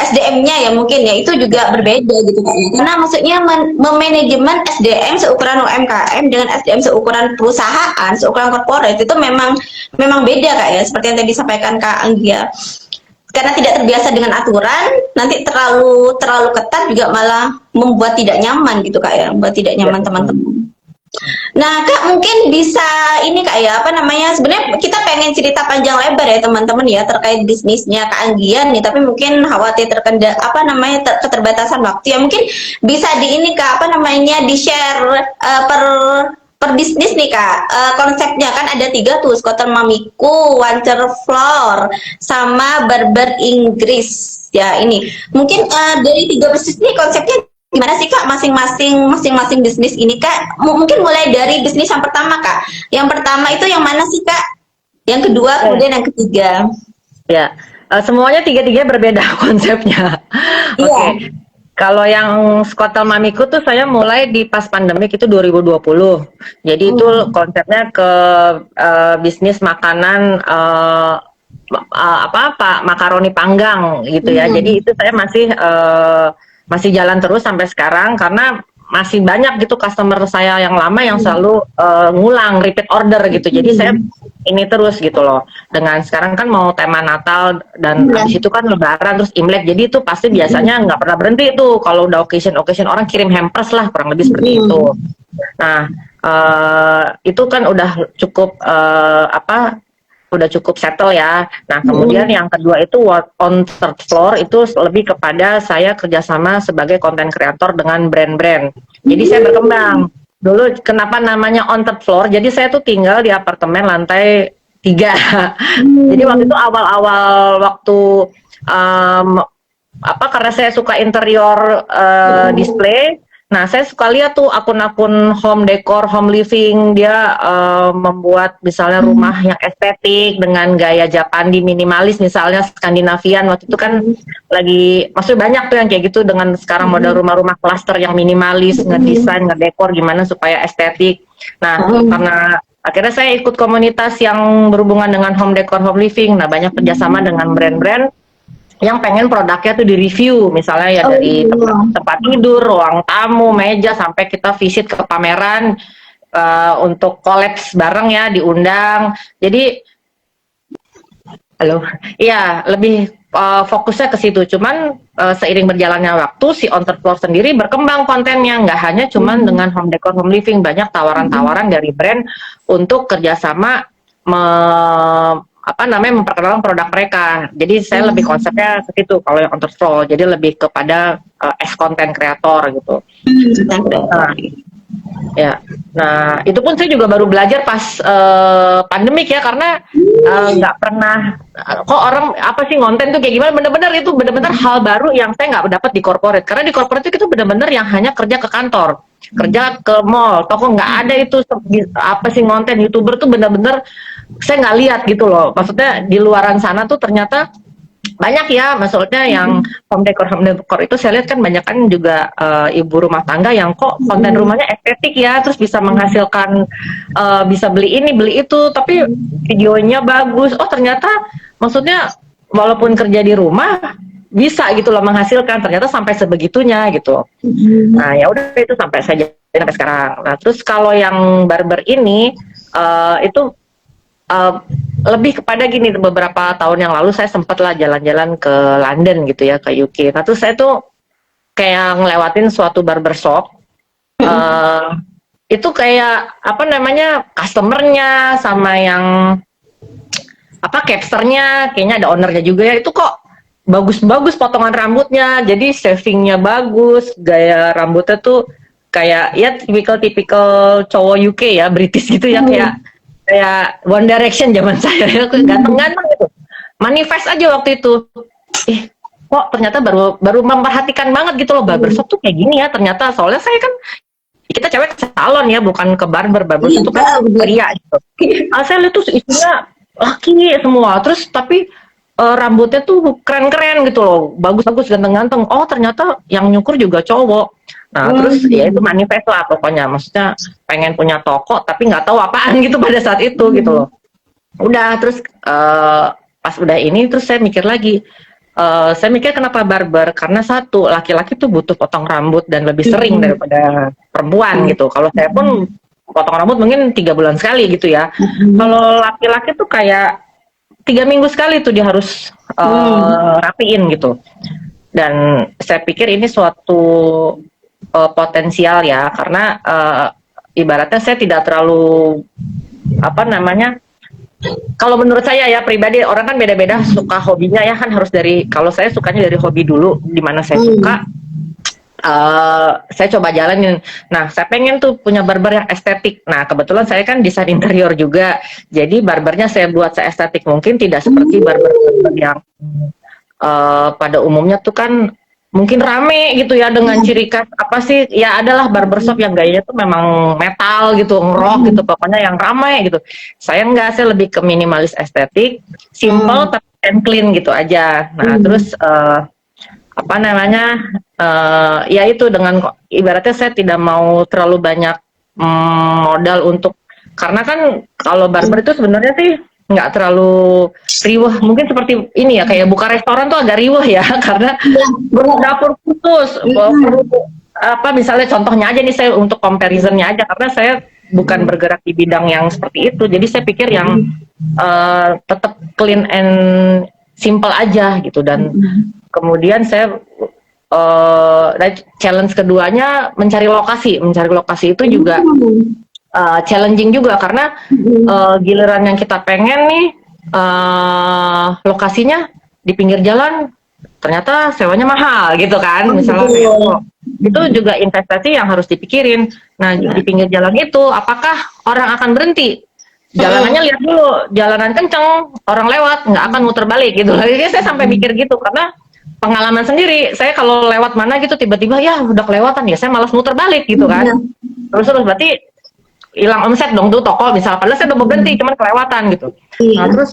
SDM-nya ya mungkin ya itu juga berbeda gitu Kak ya. Karena maksudnya memanajemen SDM seukuran UMKM dengan SDM seukuran perusahaan, seukuran corporate itu memang memang beda Kak ya. Seperti yang tadi disampaikan Kak Anggia. Karena tidak terbiasa dengan aturan, nanti terlalu terlalu ketat juga malah membuat tidak nyaman gitu Kak ya, membuat tidak Ya, nyaman betul. teman-teman. Nah, Kak, mungkin bisa ini Kak ya, apa namanya? Sebenarnya kita pengen cerita panjang lebar ya teman-teman ya terkait bisnisnya Kak Anggian nih, tapi mungkin khawatir apa namanya keterbatasan waktu ya. Mungkin bisa di ini Kak, apa namanya di-share per bisnis nih Kak. Konsepnya kan ada tiga tuh, Scooter Mamiku, Wancer Floor, sama Barber Inggris. Ya, ini. Mungkin dari tiga bisnis ini konsepnya gimana sih Kak masing-masing bisnis ini Kak? Mungkin mulai dari bisnis yang pertama Kak. Yang pertama itu yang mana sih Kak? Yang kedua, Oke. kemudian yang ketiga. Ya, semuanya tiga-tiga berbeda konsepnya. Iya. Oke. Kalau yang Skotel Mamiku tuh saya mulai di pas pandemik itu 2020. Jadi itu Hmm. konsepnya ke bisnis makanan apa makaroni panggang gitu ya. Hmm. Jadi itu saya masih jalan terus sampai sekarang karena masih banyak gitu customer saya yang lama yang selalu ngulang repeat order gitu. Jadi saya Hmm. ini terus gitu loh. Dengan sekarang kan mau tema Natal dan Iya. habis itu kan Lebaran terus Imlek. Jadi itu pasti biasanya nggak pernah berhenti tuh kalau udah occasion orang kirim hampers lah kurang lebih seperti itu. Hmm. Nah, itu kan udah cukup udah cukup settle ya. Nah, kemudian Hmm. yang kedua itu on third floor itu lebih kepada saya kerjasama sebagai content creator dengan brand-brand. Jadi saya berkembang. Dulu kenapa namanya on third floor? Jadi saya tuh tinggal di apartemen lantai 3. Jadi waktu itu awal-awal waktu um, karena saya suka interior display. Nah, saya suka lihat tuh akun-akun home decor, home living, dia membuat misalnya rumah yang estetik dengan gaya Japandi minimalis, misalnya Skandinavian. Waktu itu kan lagi, maksudnya banyak tuh yang kayak gitu dengan sekarang model rumah-rumah klaster yang minimalis, ngedesain, ngedekor gimana supaya estetik. Nah, karena akhirnya saya ikut komunitas yang berhubungan dengan home decor, home living. Nah, banyak kerjasama dengan brand-brand yang pengen produknya tuh di-review, misalnya ya Oh, dari tempat tidur, ruang tamu, meja, sampai kita visit ke pameran untuk kolaps bareng ya, diundang. Jadi, halo, iya lebih fokusnya ke situ. Cuman seiring berjalannya waktu, si on third floor sendiri berkembang kontennya, nggak hanya cuman dengan home decor, home living, banyak tawaran-tawaran dari brand untuk kerjasama memperkenalkan produk mereka. Jadi saya lebih konsepnya ke situ kalau yang on third floor. Jadi lebih kepada as content creator gitu. Nah, ya. Nah, itu pun saya juga baru belajar pas pandemik ya, karena nggak pernah kok orang apa sih konten tuh kayak gimana, bener-bener itu bener-bener hal baru yang saya nggak dapat di corporate. Karena di corporate itu bener-bener yang hanya kerja ke kantor, kerja ke mall, toko, nggak ada itu apa sih konten. YouTuber tuh bener-bener saya nggak lihat gitu loh. Maksudnya di luaran sana tuh ternyata banyak ya, maksudnya yang home decor itu saya lihat kan banyak kan juga ibu rumah tangga yang kok konten rumahnya estetik ya, terus bisa menghasilkan bisa beli ini beli itu, tapi videonya bagus. Oh ternyata maksudnya walaupun kerja di rumah bisa gitu loh menghasilkan, ternyata sampai sebegitunya gitu. Nah ya udah itu sampai saya jadi sampai sekarang. Nah terus kalau yang barber ini itu lebih kepada gini, beberapa tahun yang lalu saya sempat lah jalan-jalan ke London gitu ya, ke UK. Nah terus saya tuh kayak ngelewatin suatu barbershop, itu kayak apa namanya customernya sama yang capsternya kayaknya ada ownernya juga ya, itu kok bagus-bagus potongan rambutnya, jadi shavingnya bagus, gaya rambutnya tuh kayak ya tipikal cowok UK ya, British gitu ya, kayak One Direction zaman saya ya, ganteng-ganteng gitu. Manifest aja waktu itu. Kok ternyata baru memperhatikan banget gitu loh, barbershop tuh kayak gini ya ternyata. Soalnya saya kan kita cewek ke salon ya, bukan ke barbershop itu kan pria gitu. Saya lihat tuh isinya laki semua, terus tapi rambutnya tuh keren-keren gitu loh, bagus-bagus, ganteng-ganteng. Oh ternyata yang nyukur juga cowok. Nah terus ya itu manifest lah pokoknya, maksudnya pengen punya toko tapi nggak tahu apaan gitu pada saat itu gitu loh. Udah terus pas udah ini terus saya mikir lagi, Saya mikir kenapa barber? Karena satu, laki-laki tuh butuh potong rambut dan lebih sering daripada perempuan gitu. Kalau saya pun potong rambut mungkin 3 bulan sekali gitu ya. Kalau laki-laki tuh kayak 3 minggu sekali tuh dia harus rapiin gitu. Dan saya pikir ini suatu potensial ya, karena ibaratnya saya tidak terlalu apa namanya. Kalau menurut saya ya pribadi, orang kan beda-beda suka hobinya ya kan, harus dari, kalau saya sukanya dari hobi dulu, di mana saya suka, saya coba jalanin. Nah, saya pengen tuh punya barber yang estetik. Nah, kebetulan saya kan desain interior juga, jadi barbernya saya buat seestetik mungkin, tidak seperti barber yang pada umumnya tuh kan mungkin rame gitu ya dengan ciri khas apa sih ya, adalah barbershop yang gayanya tuh memang metal gitu, ngerok gitu, pokoknya yang ramai gitu. Saya enggak, saya lebih ke minimalis estetik, simple tapi and clean gitu aja. Nah terus apa namanya, ya itu, dengan ibaratnya saya tidak mau terlalu banyak modal untuk, karena kan kalau barber itu sebenarnya sih nggak terlalu riuh, mungkin seperti ini ya, kayak buka restoran tuh agak riuh ya karena perlu dapur khusus, perlu apa, misalnya contohnya aja nih, saya untuk comparisonnya aja, karena saya bukan bergerak di bidang yang seperti itu, jadi saya pikir yang tetap clean and simple aja gitu. Dan kemudian saya challenge keduanya mencari lokasi itu juga challenging juga, karena giliran yang kita pengen nih lokasinya di pinggir jalan, ternyata sewanya mahal gitu kan, misalnya itu juga investasi yang harus dipikirin. Nah di pinggir jalan itu apakah orang akan berhenti? Jalanannya lihat dulu, jalanan kenceng, orang lewat nggak akan muter balik gitu. Jadi saya sampai mikir gitu, karena pengalaman sendiri, saya kalau lewat mana gitu tiba-tiba ya udah kelewatan, ya saya malas muter balik gitu kan. Terus berarti hilang omset dong tuh toko misalnya, padahal saya udah mau berhenti cuman kelewatan gitu. Nah terus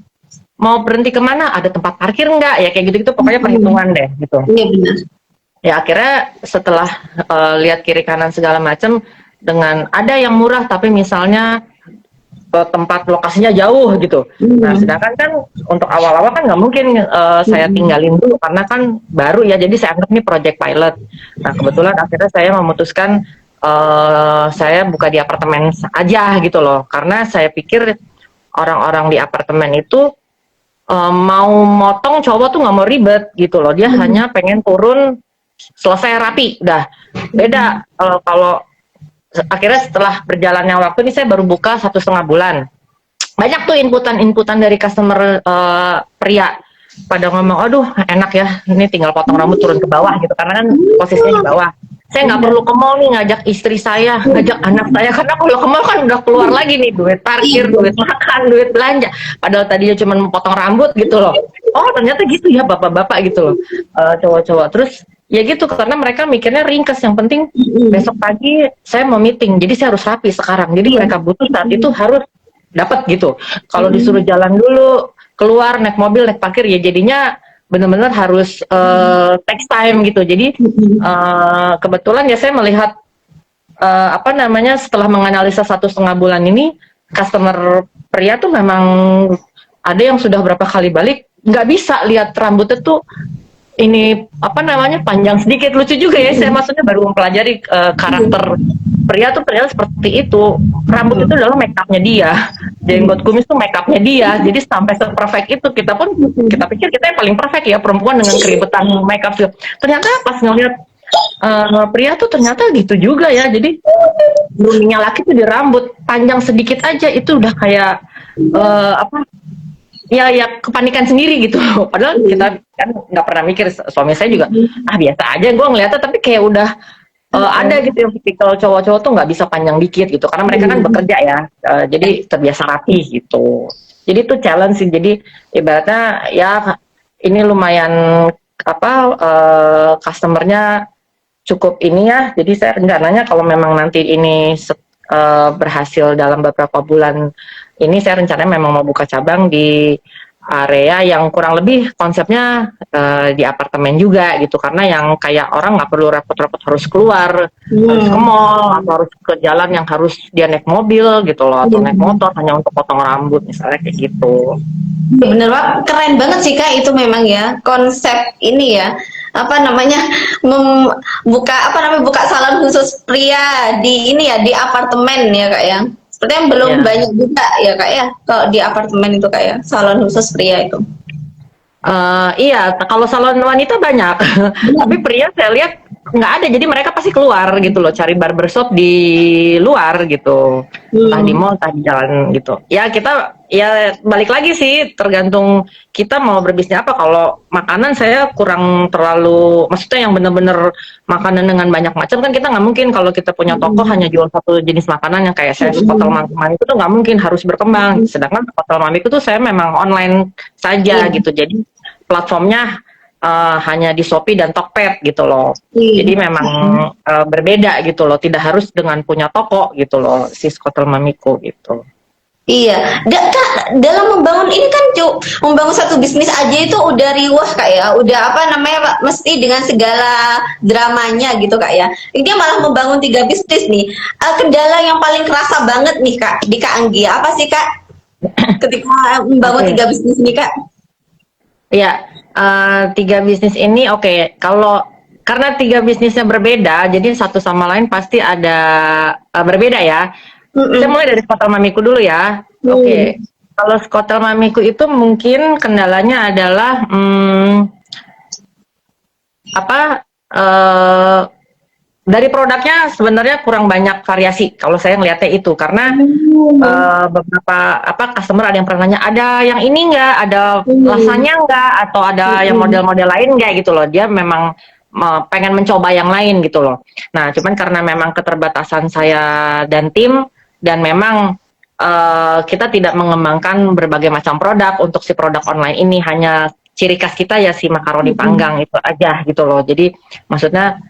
mau berhenti kemana, ada tempat parkir nggak ya, kayak gitu-gitu, pokoknya perhitungan deh gitu. Iya benar. Ya akhirnya setelah lihat kiri kanan segala macam, dengan ada yang murah tapi misalnya tempat lokasinya jauh gitu. Nah sedangkan kan untuk awal-awal kan nggak mungkin saya tinggalin dulu, karena kan baru ya, jadi saya anggap ini project pilot. Nah kebetulan akhirnya saya memutuskan saya buka di apartemen aja gitu loh, karena saya pikir orang-orang di apartemen itu mau motong cowok tuh nggak mau ribet gitu loh, dia hanya pengen turun selesai rapi, udah. Beda kalau akhirnya setelah berjalannya waktu ini, saya baru buka 1,5 bulan, banyak tuh inputan dari customer pria pada ngomong, aduh enak ya, ini tinggal potong rambut turun ke bawah gitu, karena kan posisinya di bawah. Saya nggak perlu ke mall nih ngajak istri saya, ngajak anak saya, karena kalau ke mall kan udah keluar lagi nih duit parkir, duit makan, duit belanja. Padahal tadinya cuma potong rambut gitu loh. Oh ternyata gitu ya bapak-bapak gitu loh, cowok-cowok. Terus ya gitu, karena mereka mikirnya ringkes, yang penting besok pagi saya mau meeting, jadi saya harus rapi sekarang. Jadi mereka butuh saat itu harus dapat gitu. Kalau disuruh jalan dulu, keluar naik mobil, naik parkir, ya jadinya benar-benar harus takes time gitu. Jadi kebetulan ya saya melihat apa namanya, setelah menganalisa 1,5 bulan ini, customer pria tuh memang ada yang sudah berapa kali balik, nggak bisa lihat rambutnya tuh ini apa namanya panjang sedikit. Lucu juga ya, saya maksudnya baru mempelajari karakter pria tuh ternyata seperti itu. Rambut itu adalah make upnya dia, jenggot kumis tuh make upnya dia. Jadi sampai se-perfect itu, kita pikir kita yang paling perfect ya, perempuan dengan keribetan make up. Ternyata pas ngeliat pria tuh ternyata gitu juga ya. Jadi groomingnya laki tuh di rambut, panjang sedikit aja itu udah kayak apa ya kepanikan sendiri gitu. Padahal kita kan nggak pernah mikir, suami saya juga biasa aja gue ngeliatnya, tapi kayak udah ada gitu yang tipikal cowok-cowok tuh nggak bisa panjang dikit gitu, karena mereka kan bekerja ya, jadi terbiasa rapi gitu. Jadi itu challenge sih. Jadi ibaratnya ya ini lumayan apa customernya cukup ini ya. Jadi saya rencananya kalau memang nanti ini berhasil dalam beberapa bulan ini, saya rencananya memang mau buka cabang di area yang kurang lebih konsepnya di apartemen juga gitu, karena yang kayak orang nggak perlu repot-repot harus keluar, harus ke mall atau harus ke jalan yang harus dia naik mobil gitu loh, atau naik motor hanya untuk potong rambut misalnya, kayak gitu. Bener banget, keren banget sih Kak itu memang ya konsep ini ya apa namanya buka apa namanya buka salon khusus pria di ini ya di apartemen ya Kak ya. Seperti yang belum Ya. banyak juga ya Kak ya kalau di apartemen itu Kak ya salon khusus pria itu. Iya, kalau salon wanita banyak, Iya. tapi pria saya lihat nggak ada. Jadi mereka pasti keluar gitu loh, cari barbershop di luar gitu, entah di Hmm. mall, entah di jalan gitu. Ya kita ya balik lagi sih, tergantung kita mau berbisnis apa. Kalau makanan saya kurang terlalu, maksudnya yang bener-bener makanan dengan banyak macam kan kita nggak mungkin kalau kita punya toko hanya jual satu jenis makanan yang kayak saya Kotel Hmm. Mami itu tuh nggak mungkin harus berkembang. Sedangkan Kotel Mami itu tuh saya memang online saja Iya. gitu. Jadi platformnya hanya di Shopee dan Tokped gitu loh. Jadi Iya. memang berbeda gitu loh, tidak harus dengan punya toko gitu loh, si Skotel Mamiku gitu. Iya, Kak, dalam membangun ini kan membangun satu bisnis aja itu udah riwah Kak ya, udah apa namanya Pak, mesti dengan segala dramanya gitu Kak ya. Ini malah membangun tiga bisnis nih. Kendala yang paling kerasa banget nih Kak di Kak Anggia apa sih Kak ketika membangun Oke, tiga bisnis nih Kak? ya tiga bisnis ini oke. Kalau karena tiga bisnisnya berbeda, jadi satu sama lain pasti ada berbeda ya. Saya Mm-mm. mulai dari Skotel Mamiku dulu ya. Hmm. Oke, kalau Skotel Mamiku itu mungkin kendalanya adalah apa? eh dari produknya sebenarnya kurang banyak variasi kalau saya ngelihatnya itu karena beberapa apa customer ada yang pernah nanya ada yang ini enggak ada Hmm. lasanya enggak atau ada yang Hmm. model-model lain enggak gitu loh dia memang pengen mencoba yang lain gitu loh. Nah cuman karena memang keterbatasan saya dan tim dan memang kita tidak mengembangkan berbagai macam produk untuk si produk online ini hanya ciri khas kita ya si makaroni Hmm. panggang itu aja gitu loh. Jadi maksudnya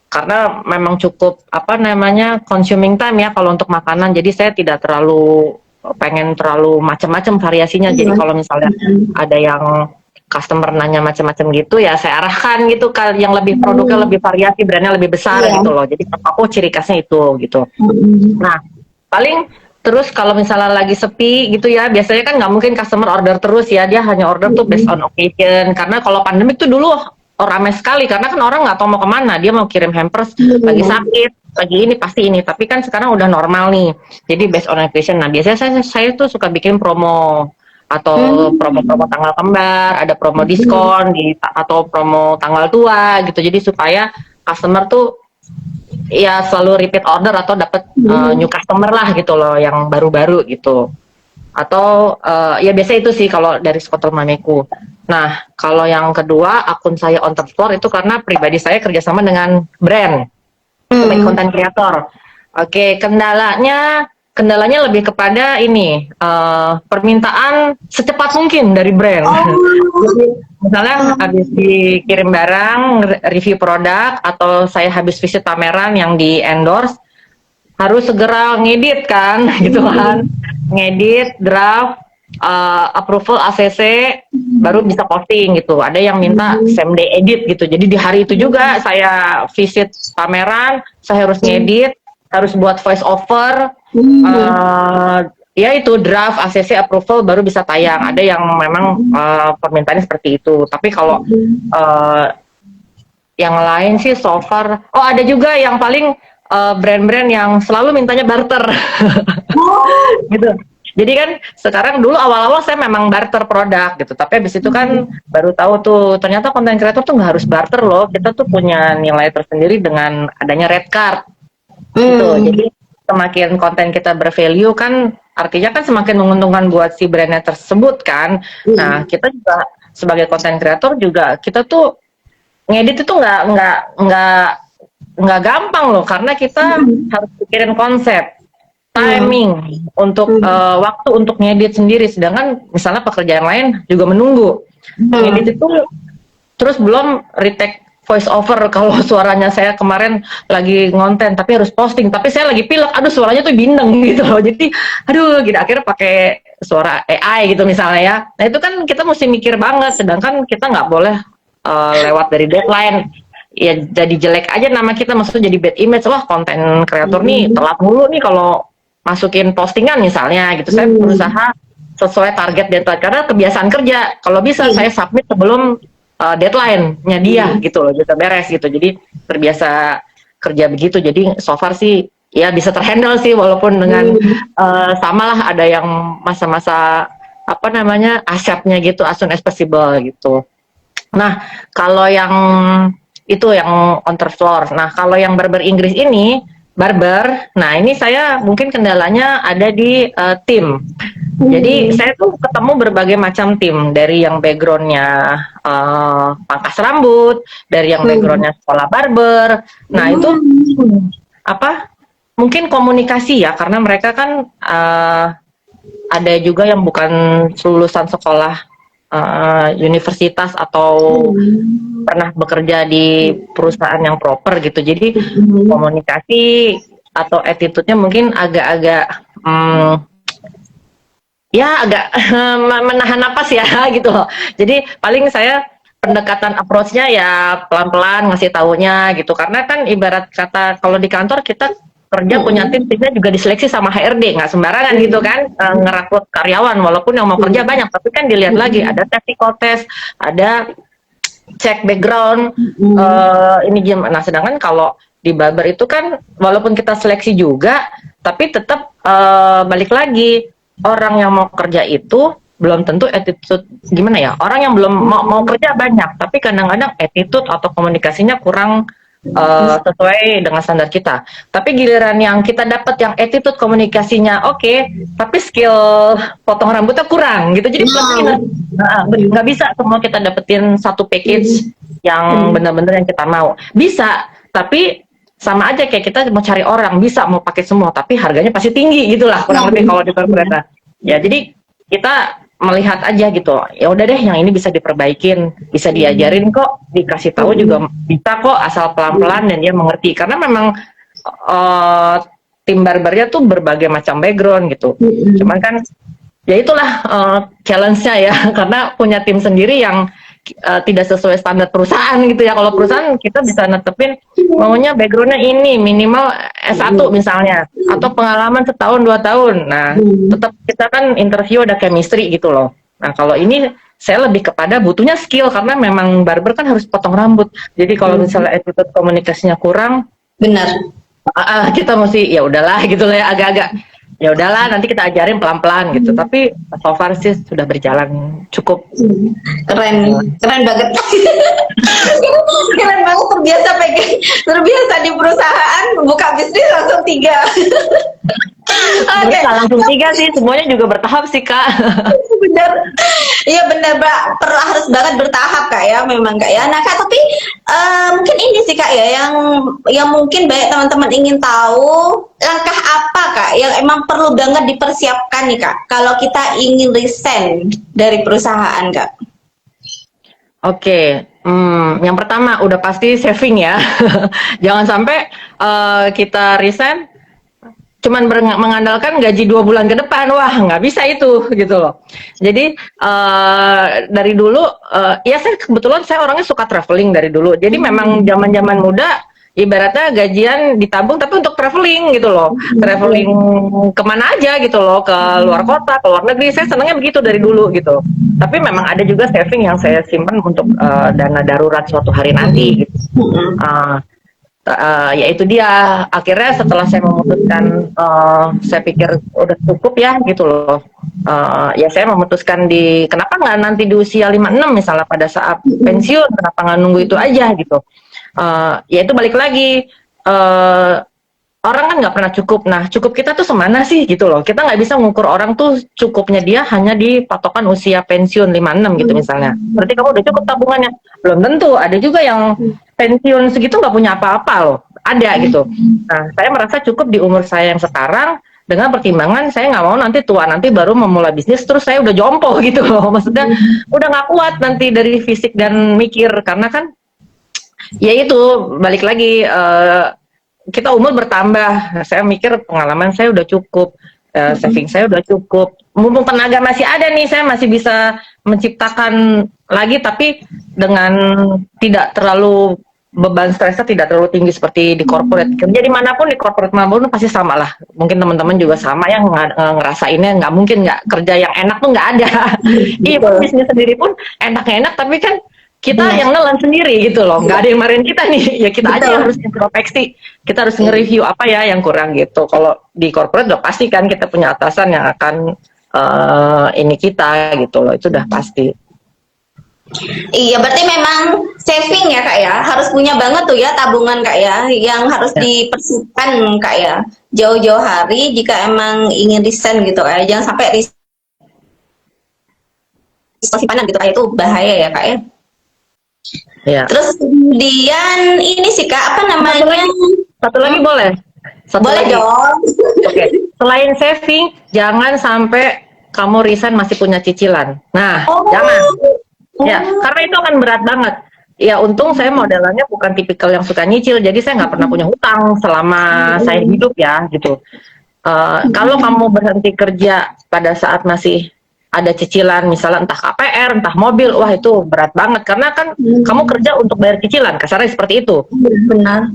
karena memang cukup apa namanya consuming time ya kalau untuk makanan jadi saya tidak terlalu pengen terlalu macam-macam variasinya jadi Hmm. kalau misalnya ada yang customer nanya macam-macam gitu ya saya arahkan gitu kan yang lebih produknya Hmm. lebih variasi brandnya lebih besar Iya. gitu loh jadi aku ciri khasnya itu gitu. Hmm. Nah paling terus kalau misalnya lagi sepi gitu ya biasanya kan nggak mungkin customer order terus ya dia hanya order tuh based on occasion karena kalau pandemik tuh dulu ramai sekali karena kan orang nggak tahu mau kemana dia mau kirim hampers lagi Hmm. sakit lagi ini pasti ini tapi kan sekarang udah normal nih jadi based on occasion nah biasanya saya tuh suka bikin promo atau promo-promo Hmm. tanggal kembar ada promo Hmm. diskon di atau promo tanggal tua gitu jadi supaya customer tuh ya selalu repeat order atau dapat new Hmm. customer lah gitu loh yang baru-baru gitu atau ya biasa itu sih kalau dari Skotel Mameku. Nah kalau yang kedua akun saya on top floor itu karena pribadi saya kerjasama dengan brand sebagai Hmm. content creator. Oke kendalanya lebih kepada ini permintaan secepat mungkin dari brand. Oh. Jadi misalnya habis dikirim barang, review produk, atau saya habis visit pameran yang di endorse, harus segera ngedit kan, gitu kan, ngedit, draft, approval ACC, baru bisa posting gitu. Ada yang minta same day edit gitu. Jadi di hari itu juga saya visit pameran, saya harus ngedit, harus buat voice over, ya itu draft ACC approval baru bisa tayang. Ada yang memang permintaannya seperti itu. Tapi kalau uh, yang lain sih so far, oh ada juga yang paling brand-brand yang selalu mintanya barter, gitu. Jadi kan sekarang dulu awal-awal saya memang barter produk gitu, tapi habis itu kan baru tahu tuh ternyata konten kreator tuh nggak harus barter loh, kita tuh punya nilai tersendiri dengan adanya red card gitu. Hmm. Jadi semakin konten kita bervalue kan artinya kan semakin menguntungkan buat si brandnya tersebut kan. Nah kita juga sebagai konten kreator juga kita tuh ngedit itu nggak gampang loh karena kita harus pikirin konsep Hmm. timing untuk Hmm. waktu untuk ngedit sendiri sedangkan misalnya pekerjaan lain juga menunggu ngedit Hmm. itu terus belum retake voice over kalau suaranya saya kemarin lagi ngonten tapi harus posting tapi saya lagi pilek aduh suaranya tuh bindeng gitu loh jadi aduh gitu akhirnya pakai suara AI gitu misalnya ya nah itu kan kita mesti mikir banget sedangkan kita nggak boleh lewat dari deadline ya jadi jelek aja nama kita maksudnya jadi bad image wah konten kreator nih telat mulu nih kalau masukin postingan misalnya gitu saya berusaha sesuai target deadline karena kebiasaan kerja. Kalau bisa saya submit sebelum deadline-nya dia gitu loh, bisa beres gitu. Jadi terbiasa kerja begitu. Jadi so far sih ya bisa terhandle sih walaupun dengan samalah ada yang masa-masa apa namanya ASAP-nya gitu, as soon as possible gitu. Nah, kalau yang itu yang on the floor. Nah, kalau yang barber Inggris ini, barber, nah ini saya mungkin kendalanya ada di tim. Jadi saya tuh ketemu berbagai macam tim, dari yang backgroundnya pangkas rambut, dari yang backgroundnya sekolah barber. Nah itu apa? Mungkin komunikasi ya, karena mereka kan ada juga yang bukan lulusan sekolah universitas atau pernah bekerja di perusahaan yang proper gitu. Jadi komunikasi atau attitude-nya mungkin agak-agak ya agak menahan napas ya gitu loh. Jadi paling saya pendekatan approach-nya ya pelan-pelan ngasih taunya gitu. Karena kan ibarat kata kalau di kantor kita kerja punya timnya juga diseleksi sama HRD, nggak sembarangan gitu kan ngerekrut karyawan walaupun yang mau kerja banyak, tapi kan dilihat lagi ada technical test, ada cek background ini gimana. Nah sedangkan kalau di barber itu kan walaupun kita seleksi juga, tapi tetap balik lagi orang yang mau kerja itu belum tentu attitude gimana ya, orang yang belum mau kerja banyak tapi kadang-kadang attitude atau komunikasinya kurang sesuai dengan standar kita. Tapi giliran yang kita dapat yang attitude komunikasinya oke, tapi skill potong rambutnya kurang gitu. Jadi nggak bisa semua kita dapetin satu package yang benar-benar yang kita mau. Bisa, tapi sama aja kayak kita mau cari orang, bisa mau pakai semua, tapi harganya pasti tinggi gitulah kurang lebih kalau di kereta. Ya jadi kita melihat aja gitu, ya udah deh yang ini bisa diperbaikin, bisa diajarin kok, dikasih tahu juga bisa kok asal pelan-pelan dan dia mengerti. Karena memang tim barbernya tuh berbagai macam background gitu. Cuman kan ya itulah challenge-nya ya karena punya tim sendiri yang tidak sesuai standar perusahaan gitu ya. Kalau perusahaan kita bisa netepin maunya backgroundnya ini minimal S1 misalnya, atau pengalaman setahun 2 tahun. Nah tetap kita kan interview ada chemistry gitu loh. Nah kalau ini saya lebih kepada butuhnya skill karena memang barber kan harus potong rambut. Jadi kalau misalnya attitude komunikasinya kurang, benar. Kita mesti ya udahlah gitu lah ya, agak-agak ya udahlah nanti kita ajarin pelan-pelan gitu. Tapi so far sih sudah berjalan cukup keren banget. Keren banget, terbiasa di perusahaan buka bisnis langsung 3. Oke, langsung 3 sih, semuanya juga bertahap sih Kak. Bener, iya bener Mbak, harus banget bertahap Kak ya, memang Kak ya. Nah Kak, tapi mungkin ini sih Kak ya, yang mungkin banyak teman-teman ingin tahu, langkah apa Kak yang emang perlu banget dipersiapkan nih Kak, kalau kita ingin resign dari perusahaan Kak? Oke, yang pertama udah pasti saving ya. Jangan sampai kita resign cuman mengandalkan gaji 2 bulan ke depan, wah nggak bisa itu gitu loh. Jadi dari dulu ya saya kebetulan saya orangnya suka traveling dari dulu. Jadi memang zaman muda ibaratnya gajian ditabung tapi untuk traveling gitu loh. Traveling kemana aja gitu loh, ke luar kota, ke luar negeri. Saya senangnya begitu dari dulu gitu. Tapi memang ada juga saving yang saya simpan untuk dana darurat suatu hari nanti gitu. Ya itu dia, akhirnya setelah saya memutuskan saya pikir udah cukup ya gitu loh, ya saya memutuskan kenapa nggak nanti di usia 56 misalnya pada saat pensiun, kenapa nggak nunggu itu aja gitu. Ya itu balik lagi, orang kan nggak pernah cukup. Nah cukup kita tuh semana sih gitu loh, kita nggak bisa mengukur orang tuh cukupnya dia hanya di patokan usia pensiun 56 gitu misalnya. Berarti kamu udah cukup tabungannya? Belum tentu, ada juga yang pensiun segitu nggak punya apa-apa loh, ada gitu. Nah saya merasa cukup di umur saya yang sekarang, dengan pertimbangan saya nggak mau nanti tua, nanti baru memulai bisnis terus saya udah jompo gitu loh, maksudnya udah nggak kuat nanti dari fisik dan mikir. Karena kan ya itu balik lagi, kita umur bertambah. Saya mikir pengalaman saya udah cukup, saving saya udah cukup, mumpung tenaga masih ada nih, saya masih bisa menciptakan lagi tapi dengan tidak terlalu beban stresnya tidak terlalu tinggi seperti di corporate. Kerja dimanapun di corporate manapun pasti sama lah. Mungkin teman-teman juga sama yang ngerasainnya nggak mungkin nggak kerja yang enak tuh nggak ada. Iya, bisnis sendiri pun enaknya enak, tapi kan kita yang nelen sendiri gitu loh. Nggak ada yang marahin kita nih. Ya kita aja yang harus introspeksi. Kita harus nge-review apa ya yang kurang gitu. Kalau di corporate udah pasti kan kita punya atasan yang akan ini kita gitu loh. Itu udah pasti. Iya, berarti memang saving ya Kak ya, harus punya banget tuh ya tabungan Kak ya, yang harus dipersiapkan Kak ya, jauh-jauh hari jika emang ingin resign gitu Kak ya, jangan sampai resign simpanan gitu Kak, itu bahaya ya Kak ya. Ya. Terus kemudian ini sih Kak, apa namanya? Satu lagi boleh? Boleh dong. Oke. Selain saving, jangan sampai kamu resign masih punya cicilan. Nah, jangan. Ya, karena itu akan berat banget. Ya, untung saya modelannya bukan tipikal yang suka nyicil, jadi saya nggak pernah punya hutang selama saya hidup ya, gitu. Kalau kamu berhenti kerja pada saat masih ada cicilan, misalnya entah KPR, entah mobil, wah itu berat banget. Karena kan kamu kerja untuk bayar cicilan, kasarnya seperti itu. Benar.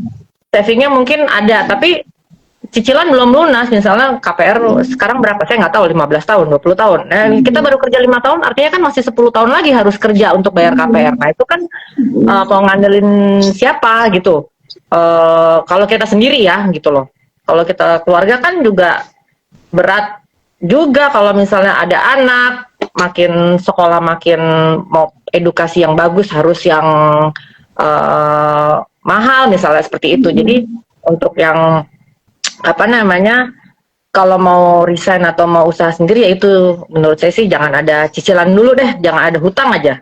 Savingnya mungkin ada, tapi cicilan belum lunas. Misalnya KPR sekarang berapa, saya nggak tahu, 15 tahun, 20 tahun. Kita baru kerja 5 tahun, artinya kan masih 10 tahun lagi harus kerja untuk bayar KPR. Nah itu kan mau ngandelin siapa gitu. Kalau kita sendiri ya gitu loh. Kalau kita keluarga kan juga berat juga, kalau misalnya ada anak, makin sekolah makin mau edukasi yang bagus harus yang mahal misalnya seperti itu. Jadi untuk yang apa namanya, kalau mau resign atau mau usaha sendiri, ya itu menurut saya sih jangan ada cicilan dulu deh, jangan ada hutang aja.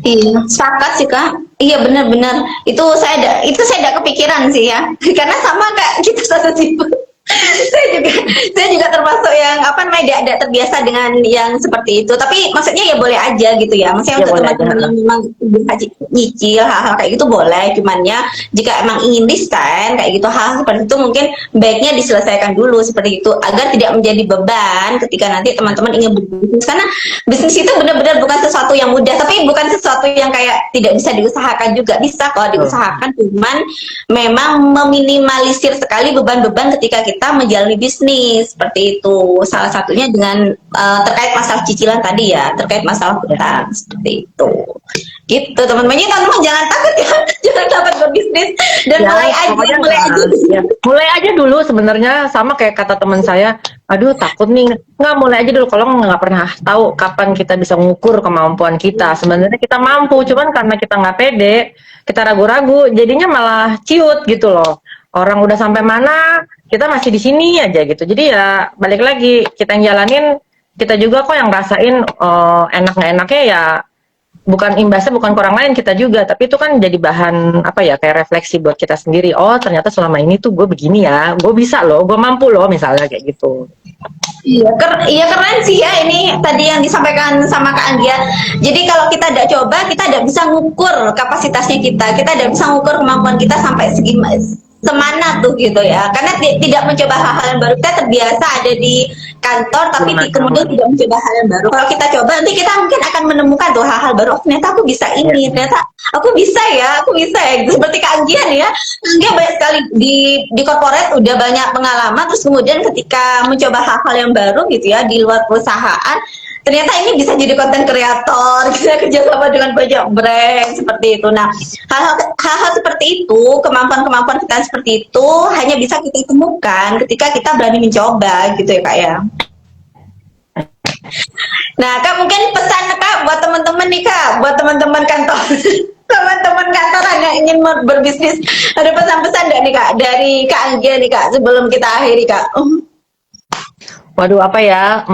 Iya, sepakat sih Kak. Iya benar-benar. Itu saya ada kepikiran sih ya. Karena sama Kak, kita satu tipe. saya juga termasuk yang apa namanya tidak terbiasa dengan yang seperti itu, tapi maksudnya ya boleh aja gitu ya, maksudnya Ya, untuk boleh teman-teman aja. yang memang bisa nyicil hal-hal kayak gitu boleh, cuman ya jika emang ingin resign kayak gitu, hal seperti itu mungkin baiknya diselesaikan dulu seperti itu agar tidak menjadi beban ketika nanti teman-teman ingin berbisnis, karena bisnis itu benar-benar bukan sesuatu yang mudah, tapi bukan sesuatu yang kayak tidak bisa diusahakan juga, bisa kalau diusahakan, cuman memang meminimalisir sekali beban-beban ketika kita menjalani bisnis seperti itu. Salah satunya dengan terkait masalah cicilan tadi ya, terkait masalah hutang seperti itu. Gitu teman-teman, teman-teman jangan takut ya, jangan takut berbisnis dan Ya, mulai aja. Ya. Mulai aja dulu sebenarnya, sama kayak kata teman saya, aduh takut nih, nggak, mulai aja dulu. Kalau nggak pernah tahu kapan kita bisa mengukur kemampuan kita. Sebenarnya kita mampu, cuman karena kita nggak pede, kita ragu-ragu, jadinya malah ciut gitu loh. Orang udah sampai mana, kita masih di sini aja gitu. Jadi ya balik lagi, kita yang jalanin, kita juga kok yang rasain enak nggak enaknya ya. Bukan imbasnya, bukan ke orang lain, kita juga. Tapi itu kan jadi bahan apa ya, kayak refleksi buat kita sendiri. Oh ternyata selama ini tuh gue begini ya, gue bisa loh, gue mampu loh, misalnya kayak gitu. Iya, keren sih ya ini tadi yang disampaikan sama Kak Anggia. Jadi kalau kita tidak coba, kita tidak bisa ngukur kapasitasnya kita tidak bisa ngukur kemampuan kita sampai semana tuh gitu ya. Karena tidak mencoba hal-hal yang baru, kita terbiasa ada di kantor, tapi kemudian tidak mencoba hal yang baru. Kalau kita coba, nanti kita mungkin akan menemukan tuh hal-hal baru. Oh, ternyata aku bisa ini, ternyata aku bisa ya. Seperti Kak Anggia nih ya. Anggia banyak sekali di corporate udah banyak pengalaman, terus kemudian ketika mencoba hal-hal yang baru gitu ya di luar perusahaan, ternyata ini bisa jadi konten kreator, kita kerjasama dengan banyak brand seperti itu. Nah, hal-hal seperti itu, kemampuan-kemampuan kita seperti itu hanya bisa kita temukan ketika kita berani mencoba gitu ya Kak ya. Nah Kak, mungkin pesan Kak buat teman-teman nih Kak, buat teman-teman kantor. Teman-teman kantoran yang ingin berbisnis, ada pesan-pesan nggak nih Kak dari Kak Anggia nih Kak sebelum kita akhiri Kak? Waduh, apa ya?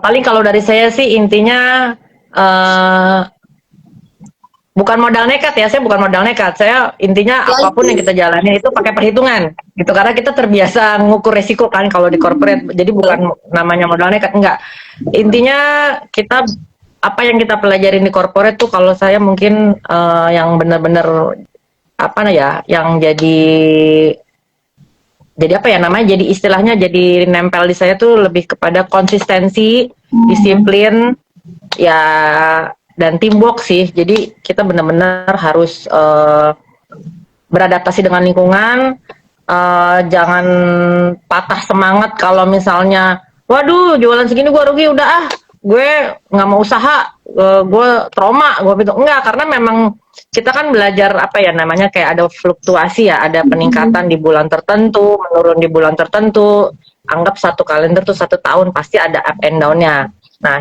Paling kalau dari saya sih intinya bukan modal nekat ya, saya bukan modal nekat. Saya intinya apapun yang kita jalani itu pakai perhitungan gitu, karena kita terbiasa ngukur resiko kan kalau di corporate. Jadi bukan namanya modal nekat, enggak. Intinya kita, apa yang kita pelajarin di corporate tuh, kalau saya mungkin yang benar-benar apa ya, yang jadi apa ya namanya, jadi istilahnya jadi nempel di saya tuh lebih kepada konsistensi, disiplin, ya dan teamwork sih. Jadi kita benar-benar harus beradaptasi dengan lingkungan. Jangan patah semangat kalau misalnya, waduh jualan segini gue rugi, udah gue nggak mau usaha, gue trauma, gue gitu. Enggak, karena memang kita kan belajar apa ya namanya, kayak ada fluktuasi ya, ada peningkatan di bulan tertentu, menurun di bulan tertentu. Anggap satu kalender tuh 1 tahun, pasti ada up and down-nya. Nah,